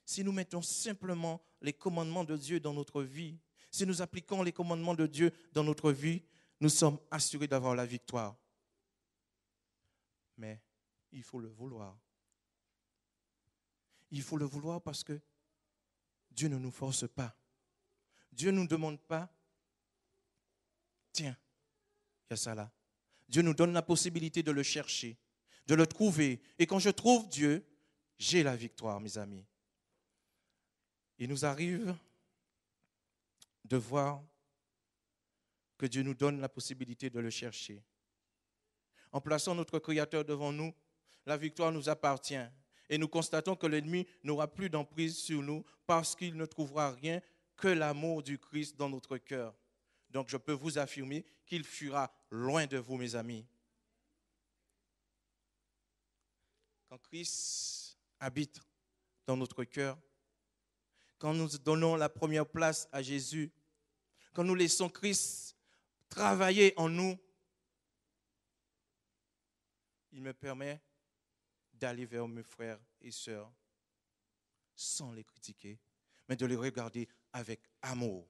si nous mettons simplement les commandements de Dieu dans notre vie, si nous appliquons les commandements de Dieu dans notre vie, nous sommes assurés d'avoir la victoire. Mais il faut le vouloir. Il faut le vouloir parce que Dieu ne nous force pas. Dieu ne nous demande pas, tiens, il y a ça là. Dieu nous donne la possibilité de le chercher, de le trouver. Et quand je trouve Dieu, j'ai la victoire, mes amis. Il nous arrive de voir que Dieu nous donne la possibilité de le chercher. En plaçant notre Créateur devant nous, la victoire nous appartient. Et nous constatons que l'ennemi n'aura plus d'emprise sur nous parce qu'il ne trouvera rien que l'amour du Christ dans notre cœur. Donc je peux vous affirmer qu'il fuira loin de vous, mes amis. Quand Christ habite dans notre cœur, quand nous donnons la première place à Jésus, quand nous laissons Christ travailler en nous, il me permet d'aller vers mes frères et sœurs sans les critiquer, mais de les regarder avec amour.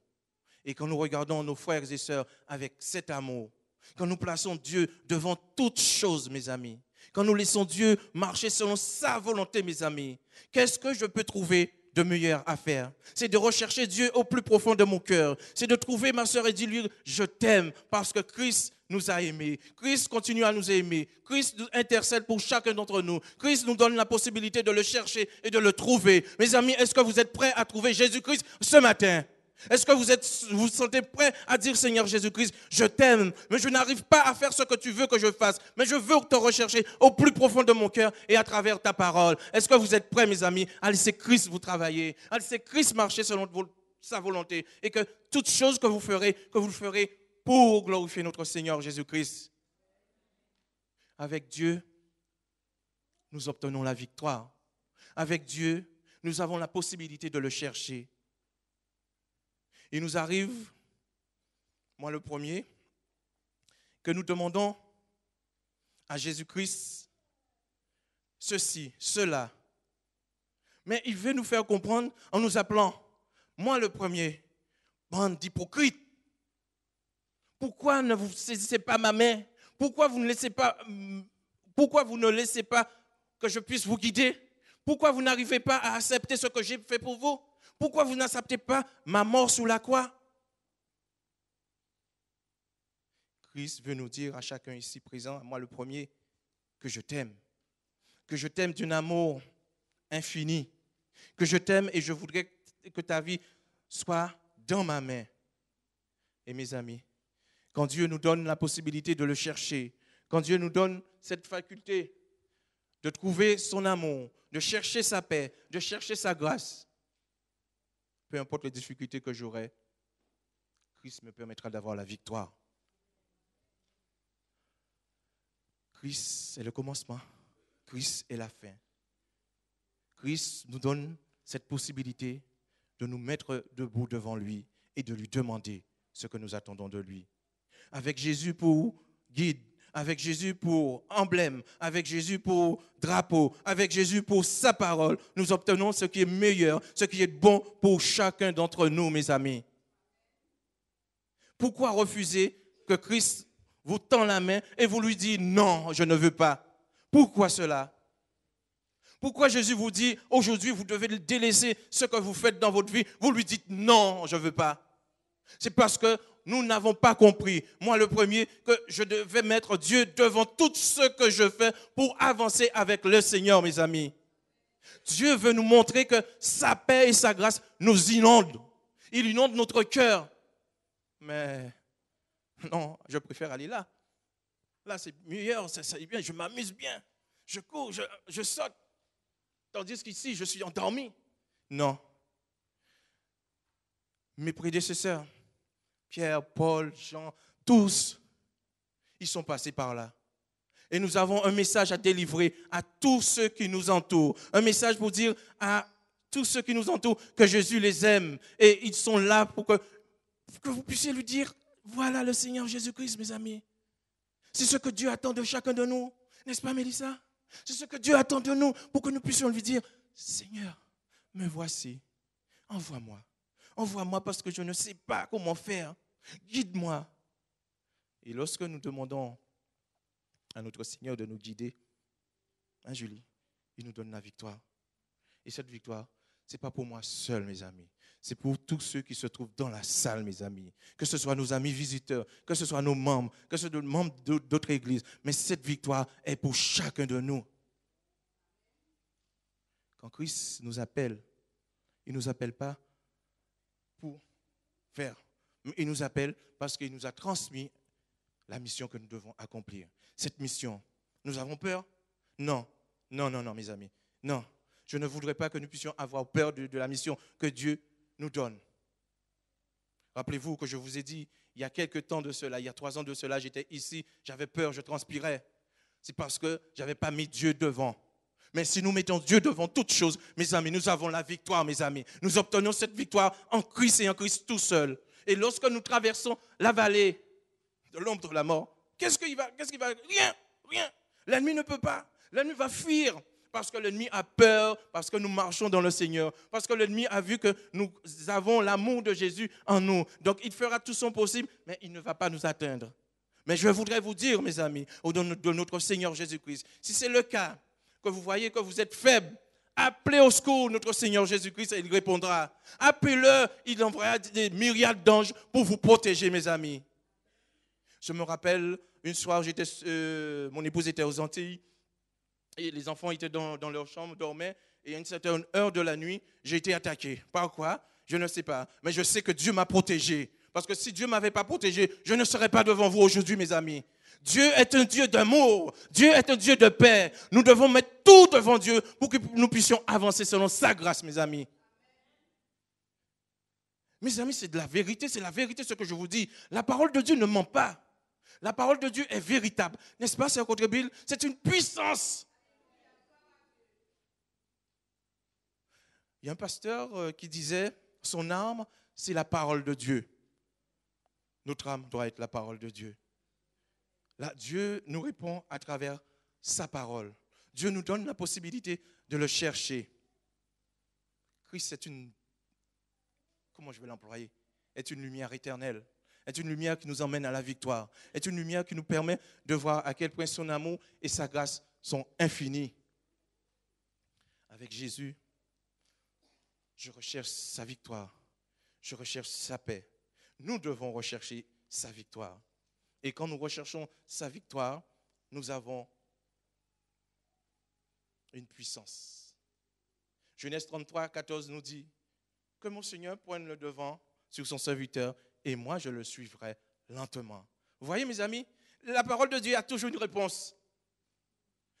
Et quand nous regardons nos frères et sœurs avec cet amour, quand nous plaçons Dieu devant toutes choses, mes amis, quand nous laissons Dieu marcher selon sa volonté, mes amis, qu'est-ce que je peux trouver de meilleur à faire? C'est de rechercher Dieu au plus profond de mon cœur. C'est de trouver ma sœur et de lui dire, je t'aime parce que Christ nous a aimés. Christ continue à nous aimer. Christ intercède pour chacun d'entre nous. Christ nous donne la possibilité de le chercher et de le trouver. Mes amis, est-ce que vous êtes prêts à trouver Jésus-Christ ce matin? Est-ce que vous sentez prêts à dire, Seigneur Jésus-Christ, je t'aime, mais je n'arrive pas à faire ce que tu veux que je fasse, mais je veux te rechercher au plus profond de mon cœur et à travers ta parole. Est-ce que vous êtes prêts, mes amis, à laisser Christ vous travailler, à laisser Christ marcher selon sa volonté et que toute chose que vous le ferez pour glorifier notre Seigneur Jésus-Christ. Avec Dieu, nous obtenons la victoire. Avec Dieu, nous avons la possibilité de le chercher. Il nous arrive, moi le premier, que nous demandons à Jésus-Christ ceci, cela. Mais il veut nous faire comprendre en nous appelant, moi le premier, bande d'hypocrites. Pourquoi ne vous saisissez pas ma main? Pourquoi vous ne laissez pas que je puisse vous guider? Pourquoi vous n'arrivez pas à accepter ce que j'ai fait pour vous? Pourquoi vous n'acceptez pas ma mort sous la croix? Christ veut nous dire à chacun ici présent, à moi le premier, que je t'aime, que je t'aime d'un amour infini, que je t'aime et je voudrais que ta vie soit dans ma main. Et mes amis, quand Dieu nous donne la possibilité de le chercher, quand Dieu nous donne cette faculté de trouver son amour, de chercher sa paix, de chercher sa grâce, peu importe les difficultés que j'aurai, Christ me permettra d'avoir la victoire. Christ est le commencement, Christ est la fin. Christ nous donne cette possibilité de nous mettre debout devant lui et de lui demander ce que nous attendons de lui. Avec Jésus pour guide, avec Jésus pour emblème, avec Jésus pour drapeau, avec Jésus pour sa parole, nous obtenons ce qui est meilleur, ce qui est bon pour chacun d'entre nous, mes amis. Pourquoi refuser que Christ vous tend la main et vous lui dites non, je ne veux pas? Pourquoi cela? Pourquoi Jésus vous dit aujourd'hui vous devez délaisser ce que vous faites dans votre vie? Vous lui dites non, je ne veux pas. C'est parce que nous n'avons pas compris, moi le premier, que je devais mettre Dieu devant tout ce que je fais pour avancer avec le Seigneur, mes amis. Dieu veut nous montrer que sa paix et sa grâce nous inondent. Il inonde notre cœur. Mais non, je préfère aller là. Là, c'est meilleur, c'est bien, je m'amuse bien. Je cours, je saute. Tandis qu'ici, je suis endormi. Non. Mes prédécesseurs, Pierre, Paul, Jean, tous, ils sont passés par là. Et nous avons un message à délivrer à tous ceux qui nous entourent. Un message pour dire à tous ceux qui nous entourent que Jésus les aime. Et ils sont là pour que vous puissiez lui dire, voilà le Seigneur Jésus-Christ, mes amis. C'est ce que Dieu attend de chacun de nous. N'est-ce pas, Mélissa? C'est ce que Dieu attend de nous pour que nous puissions lui dire, Seigneur, me voici, envoie-moi. Envoie-moi parce que je ne sais pas comment faire. Guide-moi. Et lorsque nous demandons à notre Seigneur de nous guider, hein, Julie, il nous donne la victoire. Et cette victoire, ce n'est pas pour moi seul, mes amis. C'est pour tous ceux qui se trouvent dans la salle, mes amis. Que ce soit nos amis visiteurs, que ce soit nos membres, que ce soit nos membres d'autres églises. Mais cette victoire est pour chacun de nous. Quand Christ nous appelle, il ne nous appelle pas pour faire. Il nous appelle parce qu'il nous a transmis la mission que nous devons accomplir. Cette mission, nous avons peur? Non, non, non, non, mes amis. Non, je ne voudrais pas que nous puissions avoir peur de la mission que Dieu nous donne. Rappelez-vous que je vous ai dit, il y a quelques temps de cela, il y a 3 ans de cela, j'étais ici, j'avais peur, je transpirais. C'est parce que je n'avais pas mis Dieu devant. Mais si nous mettons Dieu devant toutes choses, mes amis, nous avons la victoire, mes amis. Nous obtenons cette victoire en Christ et en Christ tout seul. Et lorsque nous traversons la vallée de l'ombre de la mort, qu'est-ce qu'il va? Rien. L'ennemi ne peut pas. L'ennemi va fuir parce que l'ennemi a peur, parce que nous marchons dans le Seigneur, parce que l'ennemi a vu que nous avons l'amour de Jésus en nous. Donc il fera tout son possible, mais il ne va pas nous atteindre. Mais je voudrais vous dire, mes amis, au nom de notre Seigneur Jésus-Christ, si c'est le cas, que vous voyez que vous êtes faible, appelez au secours notre Seigneur Jésus-Christ et il répondra. Appelez-le, il enverra des myriades d'anges pour vous protéger, mes amis. Je me rappelle, une soir, mon épouse était aux Antilles et les enfants étaient dans leur chambre, dormaient, et à une certaine heure de la nuit, j'ai été attaqué. Par quoi? Je ne sais pas, mais je sais que Dieu m'a protégé. Parce que si Dieu ne m'avait pas protégé, je ne serais pas devant vous aujourd'hui, mes amis. Dieu est un Dieu d'amour. Dieu est un Dieu de paix. Nous devons mettre tout devant Dieu pour que nous puissions avancer selon sa grâce, mes amis. Mes amis, c'est de la vérité. C'est la vérité ce que je vous dis. La parole de Dieu ne ment pas. La parole de Dieu est véritable. N'est-ce pas, Sœur Côte-Bill? C'est une puissance. Il y a un pasteur qui disait, son arme, c'est la parole de Dieu. Notre âme doit être la parole de Dieu. Là, Dieu nous répond à travers sa parole. Dieu nous donne la possibilité de le chercher. Christ est comment je vais l'employer? Est une lumière éternelle. Est une lumière qui nous emmène à la victoire. Est une lumière qui nous permet de voir à quel point son amour et sa grâce sont infinis. Avec Jésus, je recherche sa victoire. Je recherche sa paix. Nous devons rechercher sa victoire. Et quand nous recherchons sa victoire, nous avons une puissance. Genèse 33, 14 nous dit que mon Seigneur prenne le devant sur son serviteur et moi je le suivrai lentement. Vous voyez mes amis, la parole de Dieu a toujours une réponse.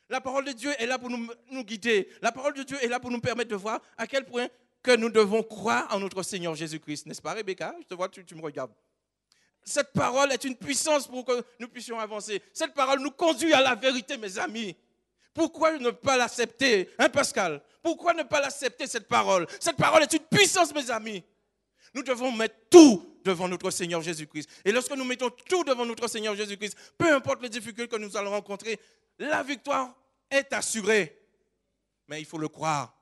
La parole de Dieu est là pour nous guider. La parole de Dieu est là pour nous permettre de voir à quel point que nous devons croire en notre Seigneur Jésus-Christ. N'est-ce pas, Rebecca? Je te vois, tu me regardes. Cette parole est une puissance pour que nous puissions avancer. Cette parole nous conduit à la vérité, mes amis. Pourquoi ne pas l'accepter, hein, Pascal? Pourquoi ne pas l'accepter, cette parole? Cette parole est une puissance, mes amis. Nous devons mettre tout devant notre Seigneur Jésus-Christ. Et lorsque nous mettons tout devant notre Seigneur Jésus-Christ, peu importe les difficultés que nous allons rencontrer, la victoire est assurée. Mais il faut le croire.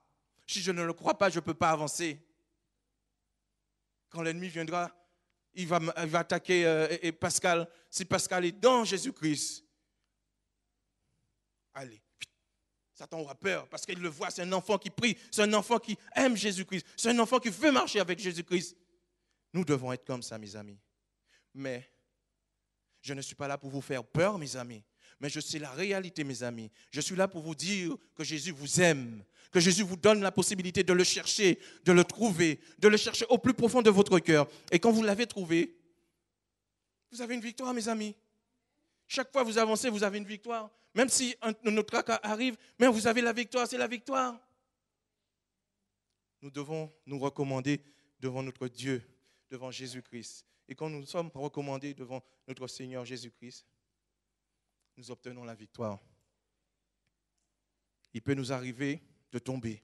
Si je ne le crois pas, je ne peux pas avancer. Quand l'ennemi viendra, il va attaquer Pascal. Si Pascal est dans Jésus-Christ, allez, Satan aura peur parce qu'il le voit, c'est un enfant qui prie, c'est un enfant qui aime Jésus-Christ, c'est un enfant qui veut marcher avec Jésus-Christ. Nous devons être comme ça, mes amis. Mais je ne suis pas là pour vous faire peur, mes amis. Mais je sais la réalité, mes amis. Je suis là pour vous dire que Jésus vous aime, que Jésus vous donne la possibilité de le chercher, de le trouver, de le chercher au plus profond de votre cœur. Et quand vous l'avez trouvé, vous avez une victoire, mes amis. Chaque fois que vous avancez, vous avez une victoire. Même si un autre cas arrive, mais vous avez la victoire, c'est la victoire. Nous devons nous recommander devant notre Dieu, devant Jésus-Christ. Et quand nous sommes recommandés devant notre Seigneur Jésus-Christ, nous obtenons la victoire. Il peut nous arriver de tomber,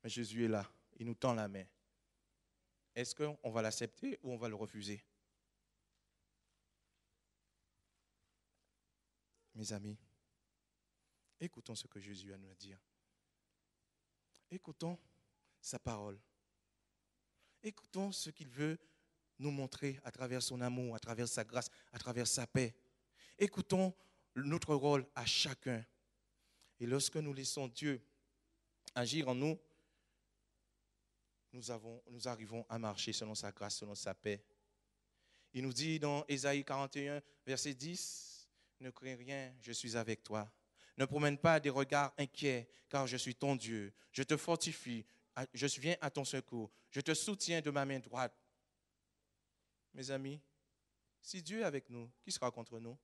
mais Jésus est là, il nous tend la main. Est-ce qu'on va l'accepter ou on va le refuser? Mes amis, écoutons ce que Jésus a à nous dire. Écoutons sa parole. Écoutons ce qu'il veut nous montrer à travers son amour, à travers sa grâce, à travers sa paix. Écoutons notre rôle à chacun. Et lorsque nous laissons Dieu agir en nous, nous arrivons à marcher selon sa grâce, selon sa paix. Il nous dit dans Ésaïe 41, verset 10, « Ne crains rien, je suis avec toi. Ne promène pas des regards inquiets, car je suis ton Dieu. Je te fortifie, je viens à ton secours. Je te soutiens de ma main droite. » Mes amis, si Dieu est avec nous, qui sera contre nous?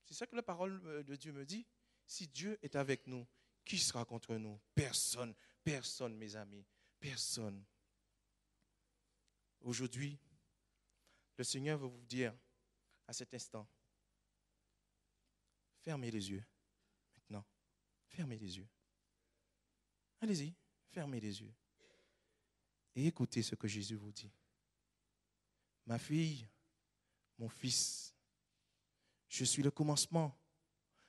C'est ça que la parole de Dieu me dit. Si Dieu est avec nous, qui sera contre nous? Personne, personne, mes amis, personne. Aujourd'hui, le Seigneur veut vous dire à cet instant, fermez les yeux maintenant. Fermez les yeux. Allez-y, fermez les yeux. Et écoutez ce que Jésus vous dit. Ma fille, mon fils, je suis le commencement,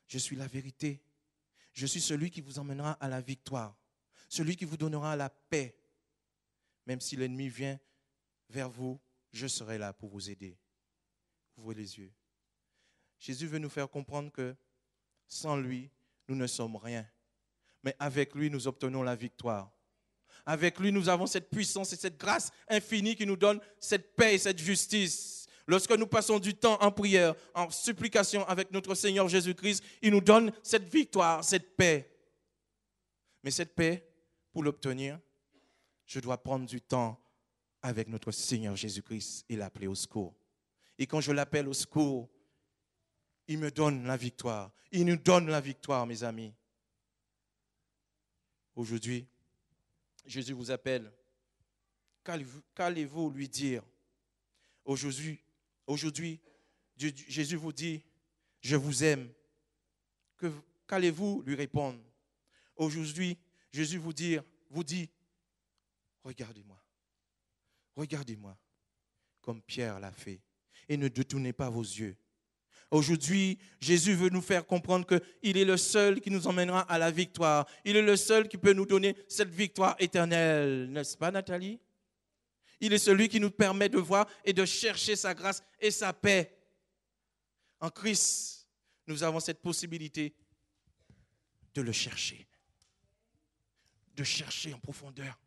je suis la vérité, je suis celui qui vous emmènera à la victoire, celui qui vous donnera la paix. Même si l'ennemi vient vers vous, je serai là pour vous aider. Ouvrez les yeux. Jésus veut nous faire comprendre que sans lui, nous ne sommes rien. Mais avec lui, nous obtenons la victoire. Avec lui, nous avons cette puissance et cette grâce infinie qui nous donne cette paix et cette justice. Lorsque nous passons du temps en prière, en supplication avec notre Seigneur Jésus-Christ, il nous donne cette victoire, cette paix. Mais cette paix, pour l'obtenir, je dois prendre du temps avec notre Seigneur Jésus-Christ et l'appeler au secours. Et quand je l'appelle au secours, il me donne la victoire. Il nous donne la victoire, mes amis. Aujourd'hui, Jésus vous appelle. Qu'allez-vous lui dire? Aujourd'hui, Jésus vous dit, je vous aime. Qu'allez-vous lui répondre? Aujourd'hui, Jésus vous dit, regardez-moi. Regardez-moi, comme Pierre l'a fait. Et ne détournez pas vos yeux. Aujourd'hui, Jésus veut nous faire comprendre qu'il est le seul qui nous emmènera à la victoire. Il est le seul qui peut nous donner cette victoire éternelle. N'est-ce pas, Nathalie? Il est celui qui nous permet de voir et de chercher sa grâce et sa paix. En Christ, nous avons cette possibilité de le chercher. De chercher en profondeur.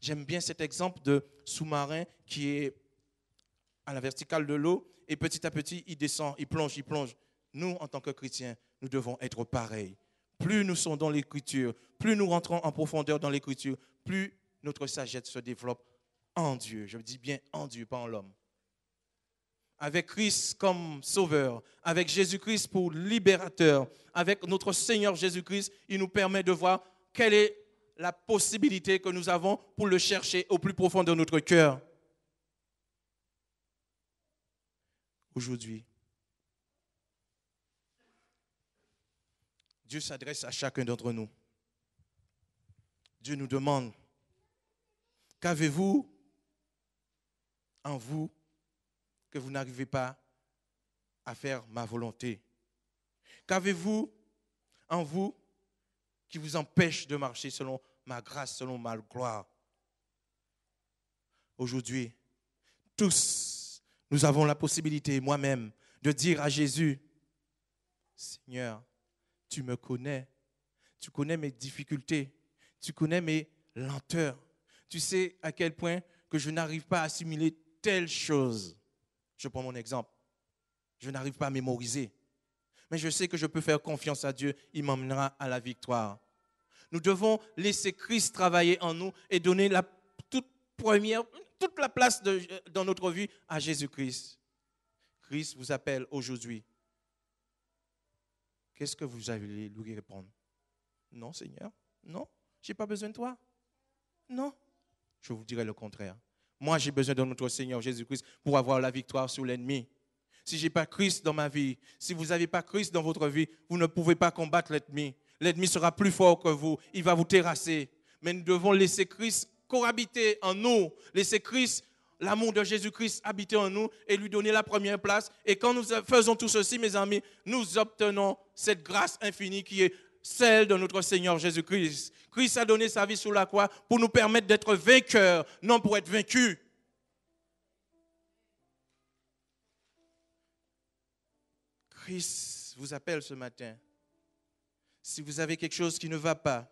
J'aime bien cet exemple de sous-marin qui est à la verticale de l'eau et petit à petit, il descend, il plonge. Nous, en tant que chrétiens, nous devons être pareils. Plus nous sommes dans l'Écriture, plus nous rentrons en profondeur dans l'Écriture, plus notre sagesse se développe en Dieu. Je dis bien en Dieu, pas en l'homme. Avec Christ comme sauveur, avec Jésus-Christ pour libérateur, avec notre Seigneur Jésus-Christ, il nous permet de voir quelle est la possibilité que nous avons pour le chercher au plus profond de notre cœur. Aujourd'hui, Dieu s'adresse à chacun d'entre nous. Dieu nous demande, qu'avez-vous en vous que vous n'arrivez pas à faire ma volonté? Qu'avez-vous en vous qui vous empêche de marcher selon ma grâce, selon ma gloire? Aujourd'hui, tous, nous avons la possibilité, moi-même, de dire à Jésus, Seigneur, tu me connais, tu connais mes difficultés, tu connais mes lenteurs. Tu sais à quel point que je n'arrive pas à assimiler telle chose. Je prends mon exemple. Je n'arrive pas à mémoriser. Mais je sais que je peux faire confiance à Dieu. Il m'emmènera à la victoire. Nous devons laisser Christ travailler en nous et donner toute la place dans notre vie à Jésus-Christ. Christ vous appelle aujourd'hui. Qu'est-ce que vous allez lui répondre? Non, Seigneur. Non, je n'ai pas besoin de toi. Non. Je vous dirai le contraire. Moi, j'ai besoin de notre Seigneur Jésus-Christ pour avoir la victoire sur l'ennemi. Si je n'ai pas Christ dans ma vie, si vous n'avez pas Christ dans votre vie, vous ne pouvez pas combattre l'ennemi. L'ennemi sera plus fort que vous. Il va vous terrasser. Mais nous devons laisser Christ cohabiter en nous. Laisser Christ, l'amour de Jésus-Christ habiter en nous et lui donner la première place. Et quand nous faisons tout ceci, mes amis, nous obtenons cette grâce infinie qui est celle de notre Seigneur Jésus-Christ. Christ a donné sa vie sur la croix pour nous permettre d'être vainqueurs, non pour être vaincus. Christ vous appelle ce matin. Si vous avez quelque chose qui ne va pas,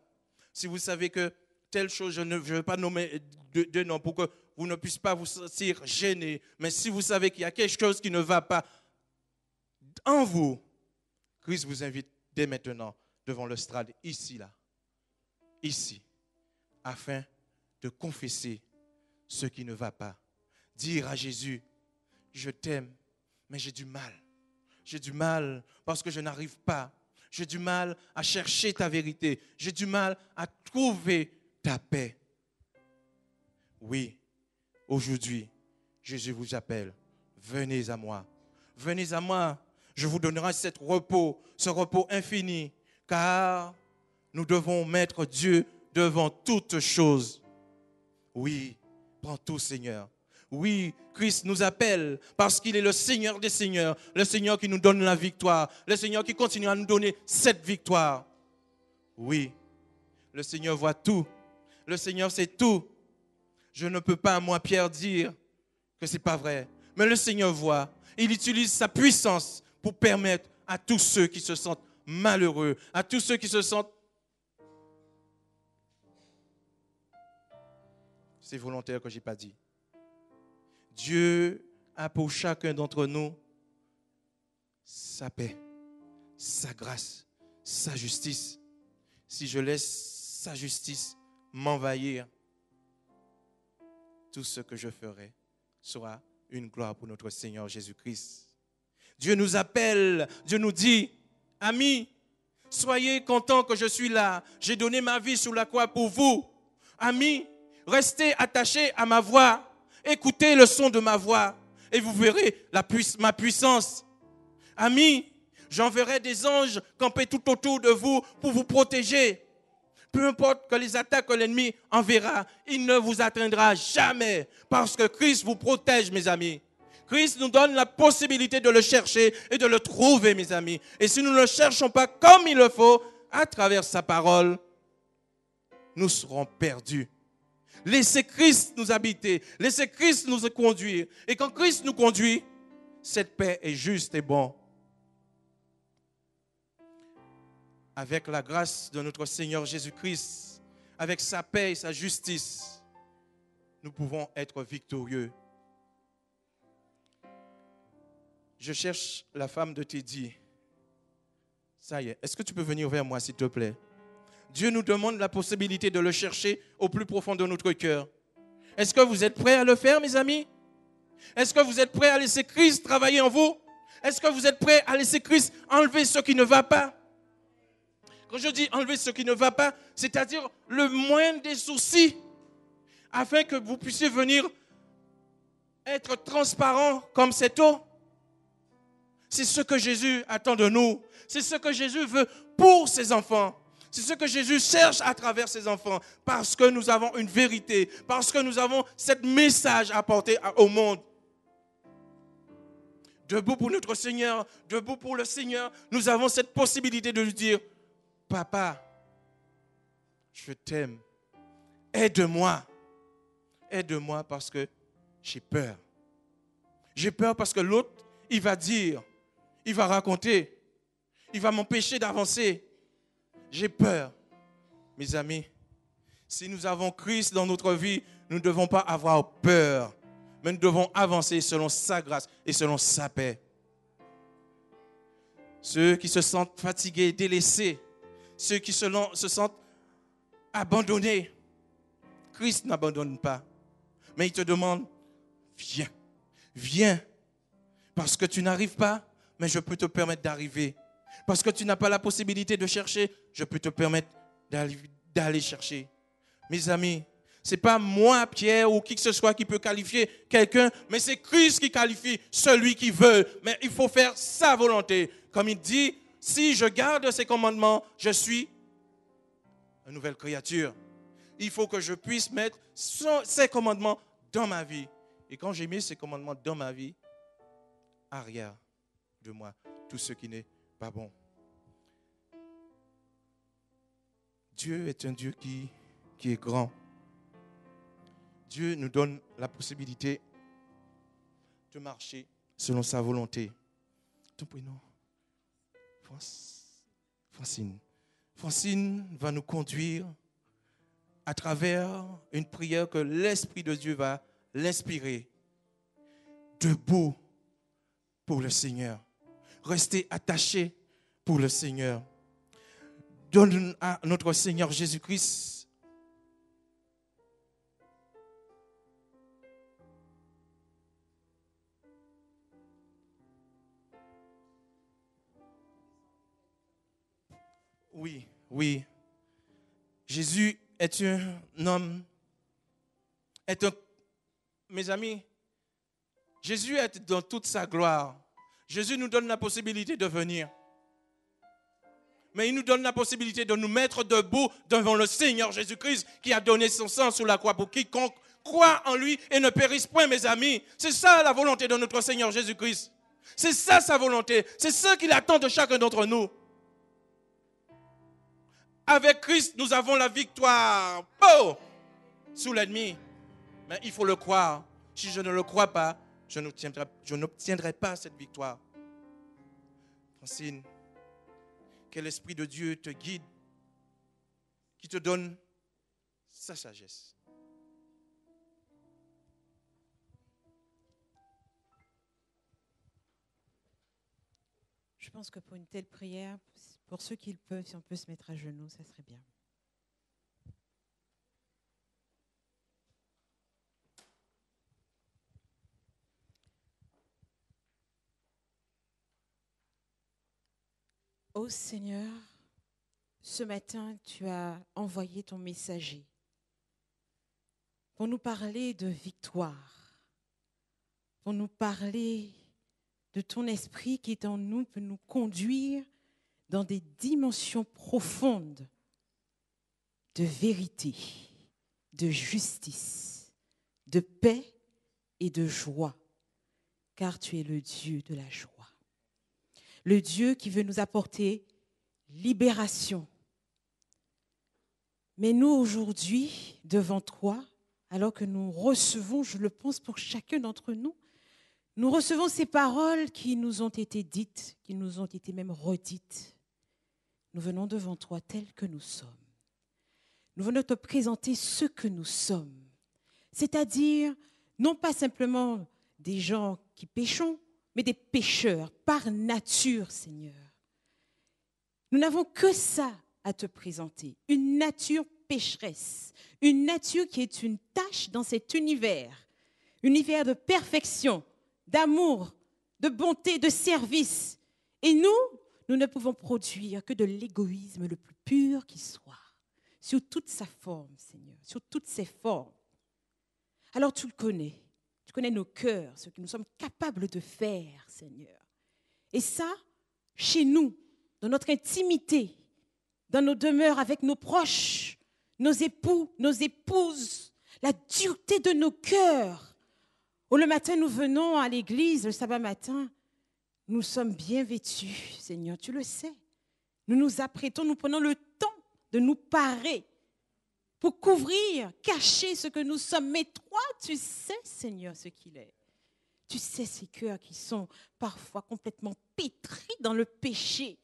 si vous savez que telle chose, je ne veux pas nommer de nom pour que vous ne puissiez pas vous sentir gêné, mais si vous savez qu'il y a quelque chose qui ne va pas en vous, Christ vous invite dès maintenant devant le strade, ici, afin de confesser ce qui ne va pas. Dire à Jésus, je t'aime, mais j'ai du mal. J'ai du mal parce que je n'arrive pas. J'ai du mal à chercher ta vérité. J'ai du mal à trouver ta paix. Oui, aujourd'hui, Jésus vous appelle. Venez à moi. Venez à moi. Je vous donnerai ce repos infini. Car nous devons mettre Dieu devant toutes choses. Oui, prends tout, Seigneur. Oui, Christ nous appelle parce qu'il est le Seigneur des Seigneurs, le Seigneur qui nous donne la victoire, le Seigneur qui continue à nous donner cette victoire. Oui, le Seigneur voit tout. Le Seigneur sait tout. Je ne peux pas, moi, Pierre, dire que ce n'est pas vrai. Mais le Seigneur voit. Il utilise sa puissance pour permettre à tous ceux qui se sentent malheureux, à tous ceux qui se sentent... C'est volontaire que je n'ai pas dit. Dieu a pour chacun d'entre nous sa paix, sa grâce, sa justice. Si je laisse sa justice m'envahir, tout ce que je ferai sera une gloire pour notre Seigneur Jésus-Christ. Dieu nous appelle, Dieu nous dit, amis, soyez contents que je suis là. J'ai donné ma vie sur la croix pour vous. Amis, restez attachés à ma voix. Écoutez le son de ma voix et vous verrez ma puissance. Amis, j'enverrai des anges camper tout autour de vous pour vous protéger. Peu importe que les attaques que l'ennemi enverra, il ne vous atteindra jamais parce que Christ vous protège, mes amis. Christ nous donne la possibilité de le chercher et de le trouver, mes amis. Et si nous ne le cherchons pas comme il le faut, à travers sa parole, nous serons perdus. Laissez Christ nous habiter, laissez Christ nous conduire. Et quand Christ nous conduit, cette paix est juste et bon. Avec la grâce de notre Seigneur Jésus-Christ, avec sa paix et sa justice, nous pouvons être victorieux. Je cherche la femme de Teddy. Ça y est. Est-ce que tu peux venir vers moi, s'il te plaît? Dieu nous demande la possibilité de le chercher au plus profond de notre cœur. Est-ce que vous êtes prêts à le faire, mes amis? Est-ce que vous êtes prêts à laisser Christ travailler en vous? Est-ce que vous êtes prêts à laisser Christ enlever ce qui ne va pas? Quand je dis enlever ce qui ne va pas, c'est-à-dire le moindre des soucis, afin que vous puissiez venir être transparent comme cette eau. C'est ce que Jésus attend de nous. C'est ce que Jésus veut pour ses enfants. C'est ce que Jésus cherche à travers ses enfants. Parce que nous avons une vérité. Parce que nous avons ce message à porter au monde. Debout pour notre Seigneur, debout pour le Seigneur, nous avons cette possibilité de lui dire, Papa, je t'aime. Aide-moi. Aide-moi parce que j'ai peur. J'ai peur parce que l'autre, il va dire, il va raconter, il va m'empêcher d'avancer. J'ai peur. Mes amis, si nous avons Christ dans notre vie, nous ne devons pas avoir peur, mais nous devons avancer selon sa grâce et selon sa paix. Ceux qui se sentent fatigués, délaissés, ceux qui se sentent abandonnés, Christ n'abandonne pas, mais il te demande, viens, viens, parce que tu n'arrives pas, mais je peux te permettre d'arriver. Parce que tu n'as pas la possibilité de chercher, je peux te permettre d'aller chercher. Mes amis, ce n'est pas moi, Pierre, ou qui que ce soit qui peut qualifier quelqu'un, mais c'est Christ qui qualifie celui qui veut. Mais il faut faire sa volonté. Comme il dit, si je garde ses commandements, je suis une nouvelle créature. Il faut que je puisse mettre ses commandements dans ma vie. Et quand j'ai mis ces commandements dans ma vie, arrière de moi tout ce qui n'est pas bon. Dieu est un Dieu qui est grand. Dieu nous donne la possibilité de marcher selon sa volonté. Ton prénom, Francine. Francine va nous conduire à travers une prière que l'Esprit de Dieu va l'inspirer. Debout pour le Seigneur. Restez attachés pour le Seigneur. Donne à notre Seigneur Jésus-Christ Oui. Jésus est un homme, mes amis, Jésus est dans toute sa gloire. Jésus nous donne la possibilité de venir. Mais il nous donne la possibilité de nous mettre debout devant le Seigneur Jésus-Christ qui a donné son sang sur la croix pour quiconque croit en lui et ne périsse point, mes amis. C'est ça la volonté de notre Seigneur Jésus-Christ. C'est ça sa volonté. C'est ce qu'il attend de chacun d'entre nous. Avec Christ, nous avons la victoire sous l'ennemi. Mais il faut le croire. Si je ne le crois pas, je n'obtiendrai pas cette victoire. Francine, que l'Esprit de Dieu te guide, qui te donne sa sagesse. Je pense que pour une telle prière, pour ceux qui le peuvent, si on peut se mettre à genoux, ça serait bien. Ô Seigneur, ce matin, tu as envoyé ton messager pour nous parler de victoire, pour nous parler de ton esprit qui est en nous, peut nous conduire dans des dimensions profondes de vérité, de justice, de paix et de joie, car tu es le Dieu de la joie. Le Dieu qui veut nous apporter libération. Mais nous, aujourd'hui, devant toi, alors que nous recevons, je le pense pour chacun d'entre nous, nous recevons ces paroles qui nous ont été dites, qui nous ont été même redites. Nous venons devant toi tels que nous sommes. Nous venons te présenter ce que nous sommes. C'est-à-dire, non pas simplement des gens qui péchons, mais des pécheurs par nature, Seigneur. Nous n'avons que ça à te présenter, une nature pécheresse, une nature qui est une tâche dans cet univers de perfection, d'amour, de bonté, de service. Et nous ne pouvons produire que de l'égoïsme le plus pur qui soit, sous toute sa forme, Seigneur, sous toutes ses formes. Alors tu connais nos cœurs, ce que nous sommes capables de faire, Seigneur. Et ça, chez nous, dans notre intimité, dans nos demeures avec nos proches, nos époux, nos épouses, la dureté de nos cœurs. Où le matin, nous venons à l'église, le sabbat matin, nous sommes bien vêtus, Seigneur, tu le sais. Nous nous apprêtons, nous prenons le temps de nous parer pour couvrir, cacher ce que nous sommes. Mais toi, tu sais, Seigneur, ce qu'il est. Tu sais ces cœurs qui sont parfois complètement pétris dans le péché.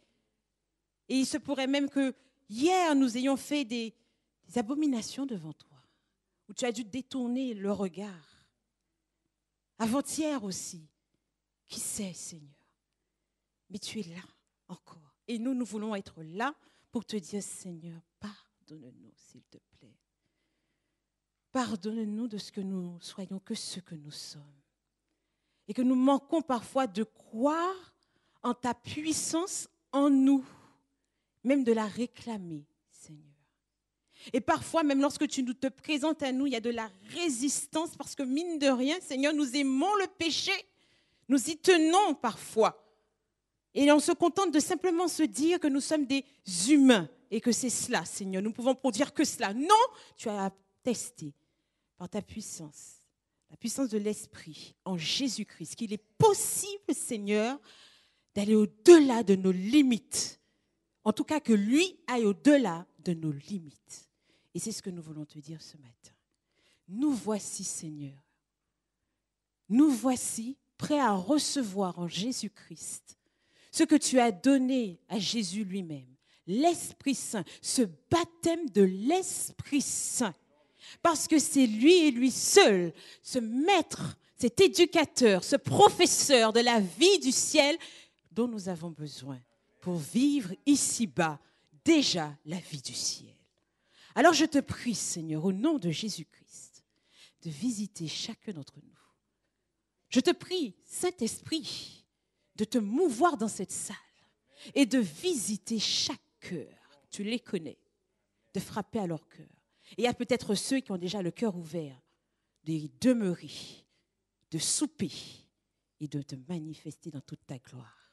Et il se pourrait même que hier, nous ayons fait des abominations devant toi, où tu as dû détourner le regard. Avant-hier aussi, qui sait, Seigneur? Mais tu es là encore. Et nous voulons être là pour te dire, Seigneur, pardonne-nous, s'il te plaît. Pardonne-nous de ce que nous soyons que ce que nous sommes. Et que nous manquons parfois de croire en ta puissance en nous, même de la réclamer, Seigneur. Et parfois, même lorsque tu te présentes à nous, il y a de la résistance parce que mine de rien, Seigneur, nous aimons le péché. Nous y tenons parfois. Et on se contente de simplement se dire que nous sommes des humains et que c'est cela, Seigneur. Nous ne pouvons produire que cela. Non, tu as attesté par ta puissance, la puissance de l'Esprit en Jésus-Christ, qu'il est possible, Seigneur, d'aller au-delà de nos limites. En tout cas, que lui aille au-delà de nos limites. Et c'est ce que nous voulons te dire ce matin. Nous voici, Seigneur. Nous voici prêts à recevoir en Jésus-Christ ce que tu as donné à Jésus lui-même. L'Esprit Saint, ce baptême de l'Esprit Saint. Parce que c'est lui et lui seul, ce maître, cet éducateur, ce professeur de la vie du ciel dont nous avons besoin pour vivre ici-bas déjà la vie du ciel. Alors je te prie, Seigneur, au nom de Jésus-Christ, de visiter chacun d'entre nous. Je te prie, Saint-Esprit, de te mouvoir dans cette salle et de visiter chaque cœur. Tu les connais, de frapper à leur cœur. Et il y a peut-être ceux qui ont déjà le cœur ouvert, de demeurer, de souper et de te manifester dans toute ta gloire.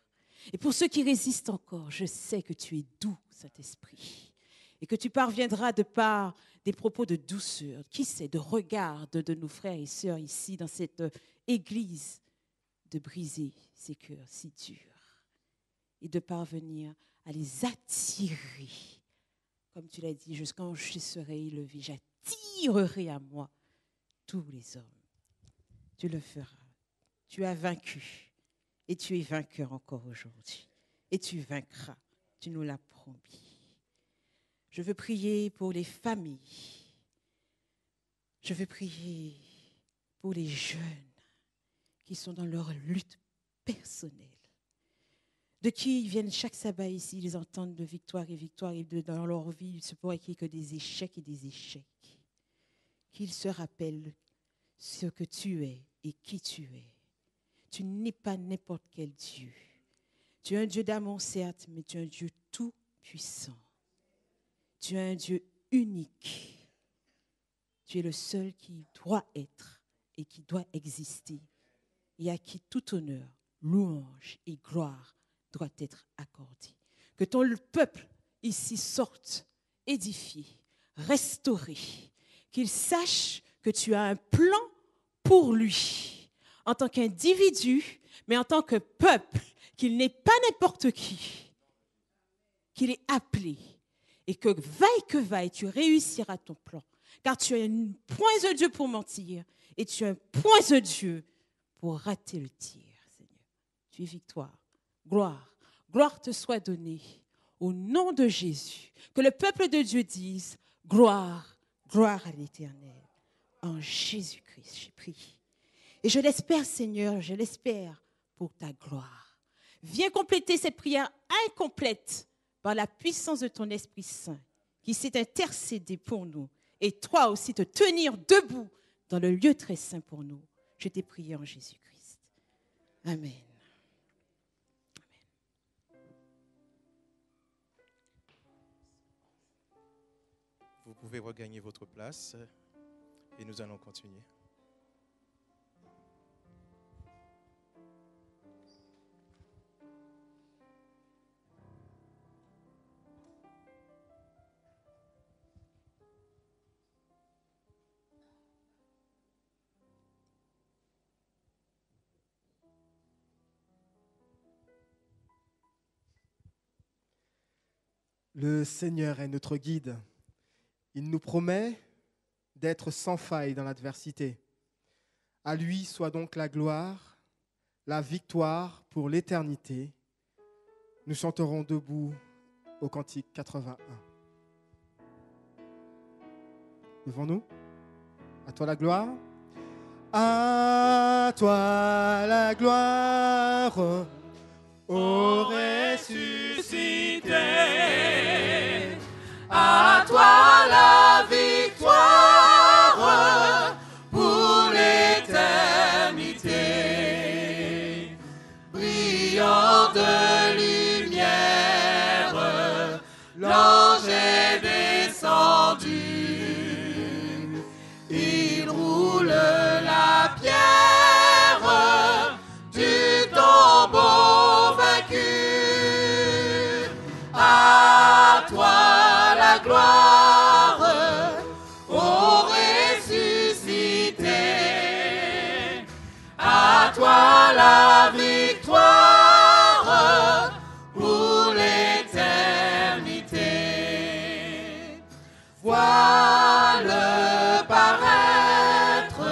Et pour ceux qui résistent encore, je sais que tu es doux, Saint-Esprit, et que tu parviendras de par des propos de douceur, qui sait, de regard de nos frères et sœurs ici dans cette église, de briser ces cœurs si durs et de parvenir à les attirer. Comme tu l'as dit, quand je serai élevé, j'attirerai à moi tous les hommes. Tu le feras. Tu as vaincu. Et tu es vainqueur encore aujourd'hui. Et tu vaincras. Tu nous l'as promis. Je veux prier pour les familles. Je veux prier pour les jeunes qui sont dans leur lutte personnelle. De qui ils viennent chaque sabbat ici, ils entendent de victoire et victoire. Et dans leur vie, il se pourrait qu'il n'y ait que des échecs et des échecs. Qu'ils se rappellent ce que tu es et qui tu es. Tu n'es pas n'importe quel Dieu. Tu es un Dieu d'amour, certes, mais tu es un Dieu tout-puissant. Tu es un Dieu unique. Tu es le seul qui doit être et qui doit exister et à qui tout honneur, louange et gloire doit être accordé. Que ton peuple ici sorte édifié, restauré, qu'il sache que tu as un plan pour lui, en tant qu'individu, mais en tant que peuple, qu'il n'est pas n'importe qui, qu'il est appelé, et que vaille, tu réussiras ton plan, car tu es un point de Dieu pour mentir, et tu es un point de Dieu pour rater le tir, Seigneur. Tu es victoire. Gloire te soit donnée au nom de Jésus. Que le peuple de Dieu dise gloire à l'Éternel. En Jésus-Christ, j'ai prié. Et je l'espère, Seigneur, je l'espère pour ta gloire. Viens compléter cette prière incomplète par la puissance de ton Esprit Saint, qui s'est intercédé pour nous, et toi aussi te tenir debout dans le lieu très saint pour nous. Je t'ai prié en Jésus-Christ. Amen. Vous pouvez regagner votre place et nous allons continuer. Le Seigneur est notre guide. Il nous promet d'être sans faille dans l'adversité. À lui soit donc la gloire, la victoire pour l'éternité. Nous chanterons debout au cantique 81. Devant nous, à toi la gloire. À toi la gloire, ô ressuscité. À toi la victoire pour l'éternité. Brillant de lumière, l'ange est descendu. Il roule la pierre du tombeau vaincu. À toi la gloire, ô ressuscité. À toi la victoire pour l'éternité. Vois-le paraître,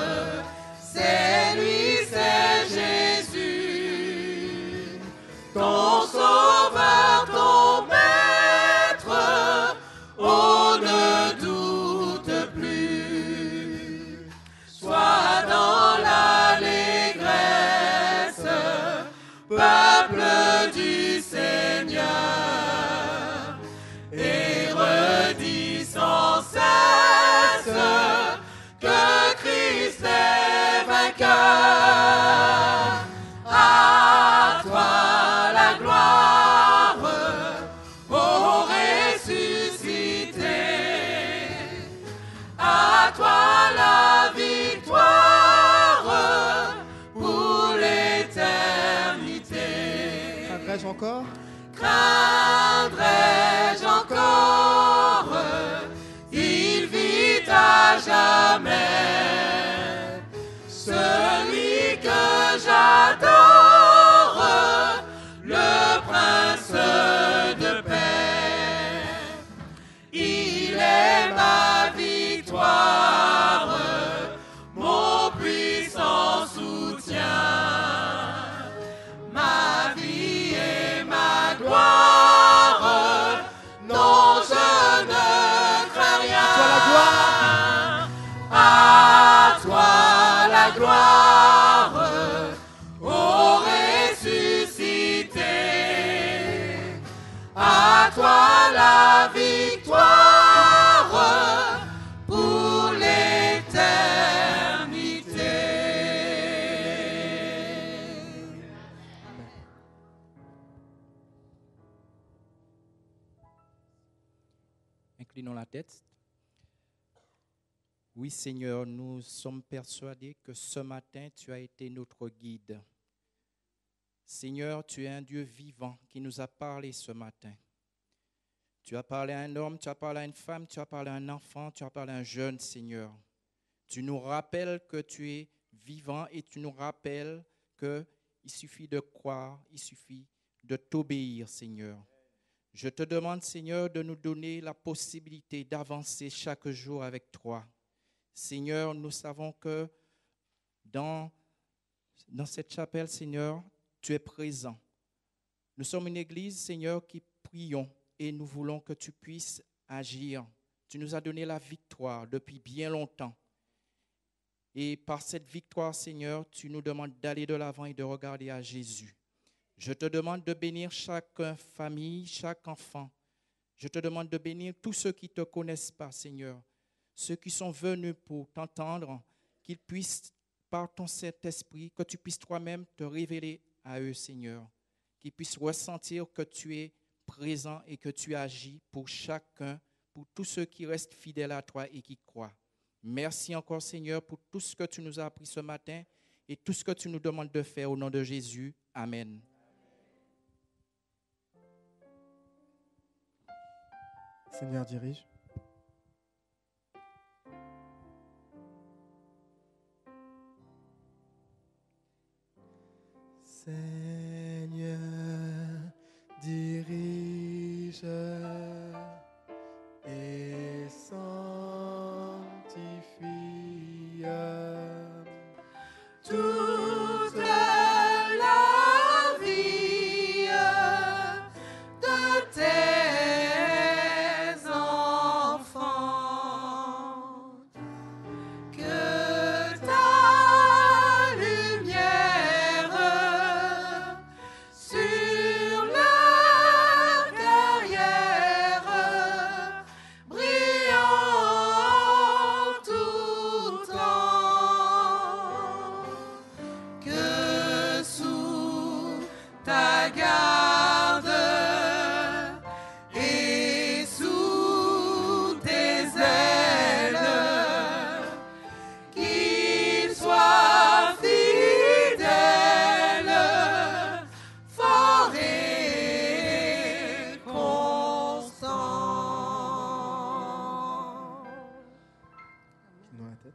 c'est lui, c'est Jésus, ton sauveur, ton maître. Oh, ne doute plus, sois dans l'allégresse, peuple du Seigneur, et redis sans cesse que Christ est vainqueur. À toi la gloire, ô ressuscité. À toi la victoire pour l'éternité. Craindrai-je encore? Craindrai-je encore? Il vit à jamais. Celui que j'adore, le prince de paix. Il est ma victoire, mon puissant soutien, ma vie et ma gloire. Non, je ne crains rien. À toi la gloire, ô ressuscité. À toi la victoire pour l'éternité. Inclinons la tête. Oui, Seigneur, nous sommes persuadés que ce matin, tu as été notre guide. Seigneur, tu es un Dieu vivant qui nous a parlé ce matin. Tu as parlé à un homme, tu as parlé à une femme, tu as parlé à un enfant, tu as parlé à un jeune, Seigneur. Tu nous rappelles que tu es vivant et tu nous rappelles qu'il suffit de croire, il suffit de t'obéir, Seigneur. Je te demande, Seigneur, de nous donner la possibilité d'avancer chaque jour avec toi. Seigneur, nous savons que dans cette chapelle, Seigneur, tu es présent. Nous sommes une église, Seigneur, qui prions et nous voulons que tu puisses agir. Tu nous as donné la victoire depuis bien longtemps. Et par cette victoire, Seigneur, tu nous demandes d'aller de l'avant et de regarder à Jésus. Je te demande de bénir chaque famille, chaque enfant Je te demande de bénir tous ceux qui ne te connaissent pas, Seigneur, ceux qui sont venus pour t'entendre, qu'ils puissent, par ton Saint-Esprit, que tu puisses toi-même te révéler à eux, Seigneur, qu'ils puissent ressentir que tu es présent et que tu agis pour chacun, pour tous ceux qui restent fidèles à toi et qui croient. Merci encore, Seigneur, pour tout ce que tu nous as appris ce matin et tout ce que tu nous demandes de faire au nom de Jésus. Amen. Seigneur, dirige. Seigneur, dirige et sanctifie toute la vie de tes enfants. Que ta lumière sur leur carrière brille en tout temps. Que sous ta garde et sous tes ailes, qu'ils soient fidèles, forts et constants. Dans la tête.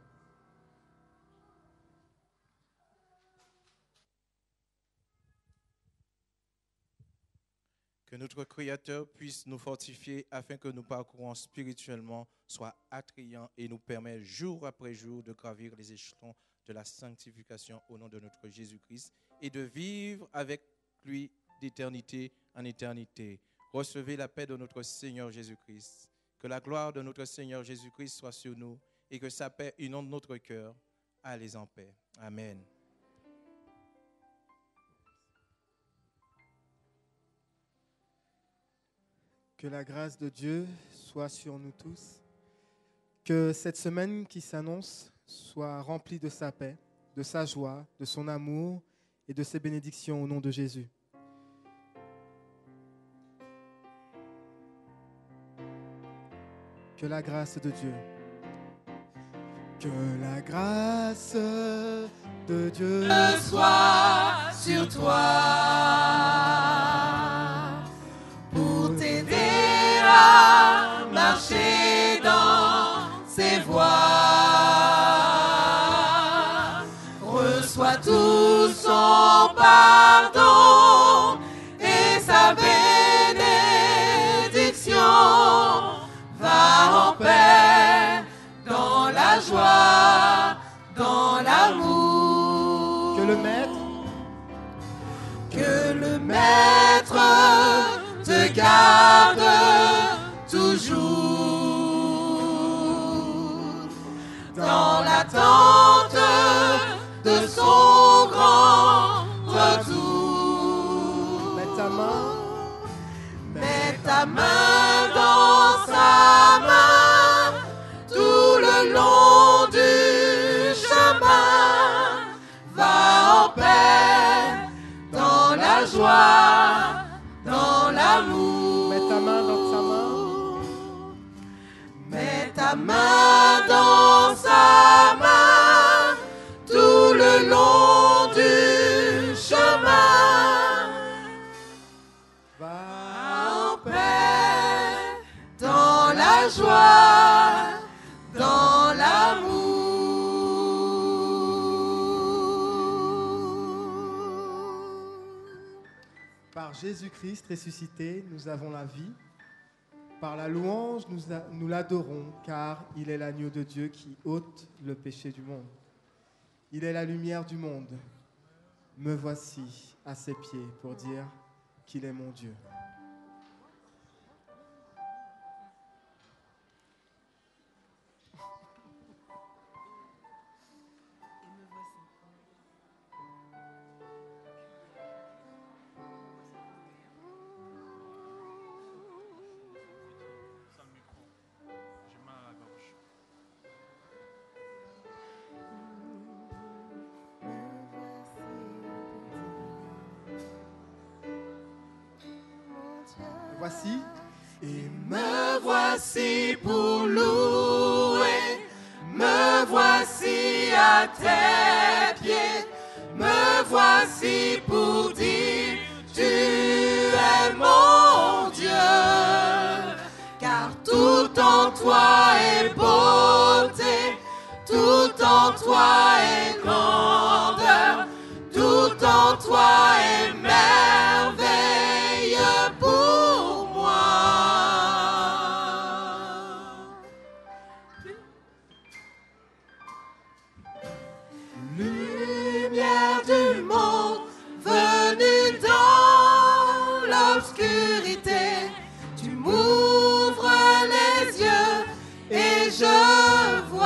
Que notre Créateur puisse nous fortifier afin que nous parcourons spirituellement soit attrayant et nous permet jour après jour de gravir les échelons de la sanctification au nom de notre Jésus-Christ et de vivre avec lui d'éternité en éternité. Recevez la paix de notre Seigneur Jésus-Christ. Que la gloire de notre Seigneur Jésus-Christ soit sur nous et que sa paix inonde notre cœur. Allez en paix. Amen. Que la grâce de Dieu soit sur nous tous. Que cette semaine qui s'annonce soit remplie de sa paix, de sa joie, de son amour et de ses bénédictions au nom de Jésus. Que la grâce de Dieu. Que la grâce de Dieu soit sur toi pour t'aider à marcher dans ses voies. Reçois tout son pardon et sa bénédiction. Va en paix dans la joie, dans l'amour. Que le Maître te garde toujours dans l'attente de son grand retour. Mets ta main dans sa main tout le long du chemin. Va en paix dans la joie, dans l'amour. Mets ta main dans sa main. Mets ta main dans sa main tout le long du chemin. Va en paix dans la joie, dans l'amour. Par Jésus-Christ ressuscité, nous avons la vie. Par la louange, nous l'adorons, car il est l'agneau de Dieu qui ôte le péché du monde. Il est la lumière du monde. Me voici à ses pieds pour dire qu'il est mon Dieu. voici. Et me voici pour louer, me voici à tes pieds, me voici pour dire tu es mon Dieu, car tout en toi est beauté, tout en toi est grandeur, tout en toi est merveille pour moi. Lumière du monde venue dans l'obscurité, tu m'ouvres les yeux et je vois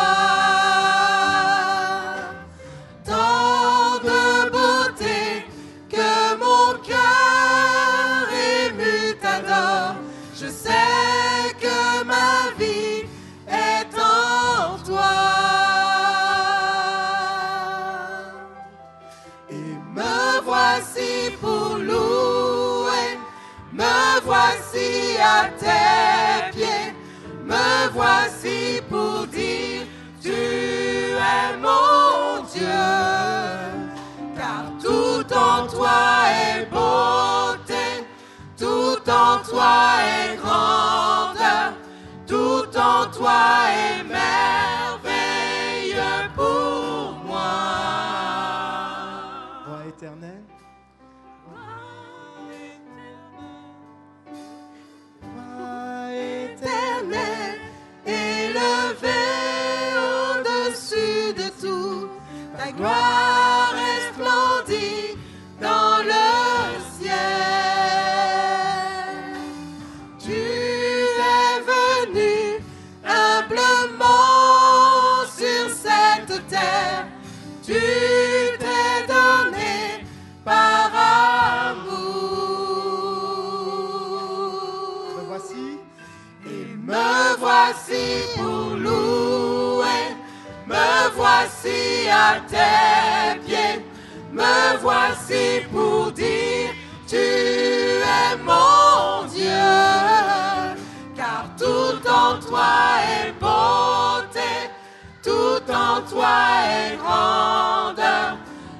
tant de beauté que mon cœur ému t'adore. Je sais que ma vie est en toi. Et me voici pour louer, me voici à tes pieds, me voici pour dire tu es mon Dieu, car tout en toi est beauté, tout en toi est grandeur, tout en toi est merveille pour moi. Roi éternel. Roi éternel, élevé au-dessus de tout, ta gloire resplendit dans le ciel. Tu es venu humblement sur cette terre, tu t'es donné par amour. Me voici. Et me voici pour louer, me voici à tes pieds, me voici pour dire tu es mon Dieu, car tout en toi est beauté, tout en toi est grandeur,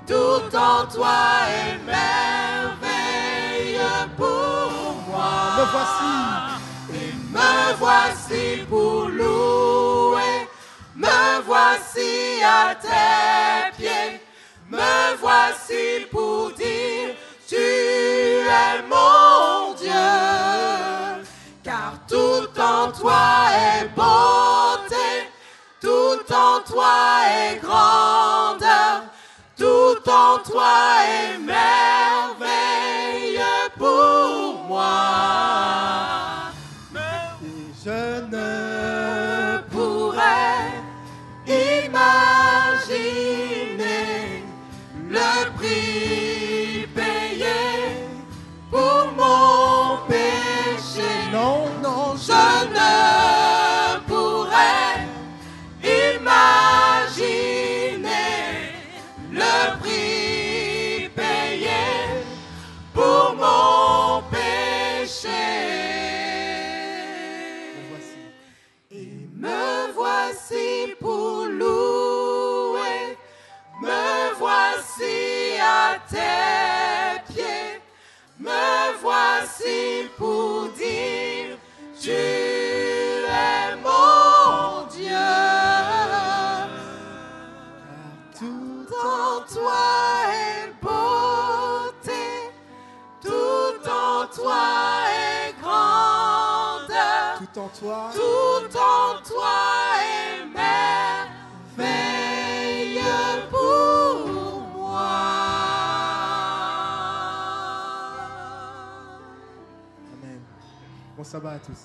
tout en toi est merveille pour moi. Me voici. Et me voici pour louer, me voici à tes pieds, me voici pour dire tu es mon Dieu, car tout en toi est beauté, tout en toi est grandeur, tout en toi est merveille pour moi. Je ne pourrais imaginer le prix payé pour mon péché. Non, non, je ne pourrais imaginer le prix payé pour mon péché. Me voici pour louer, me voici à tes pieds, me voici pour dire tu es mon Dieu. Tout en toi est beauté, tout en toi est grandeur, tout en toi. Tout en toi est merveille pour moi. Amen. Bon sabbat à tous.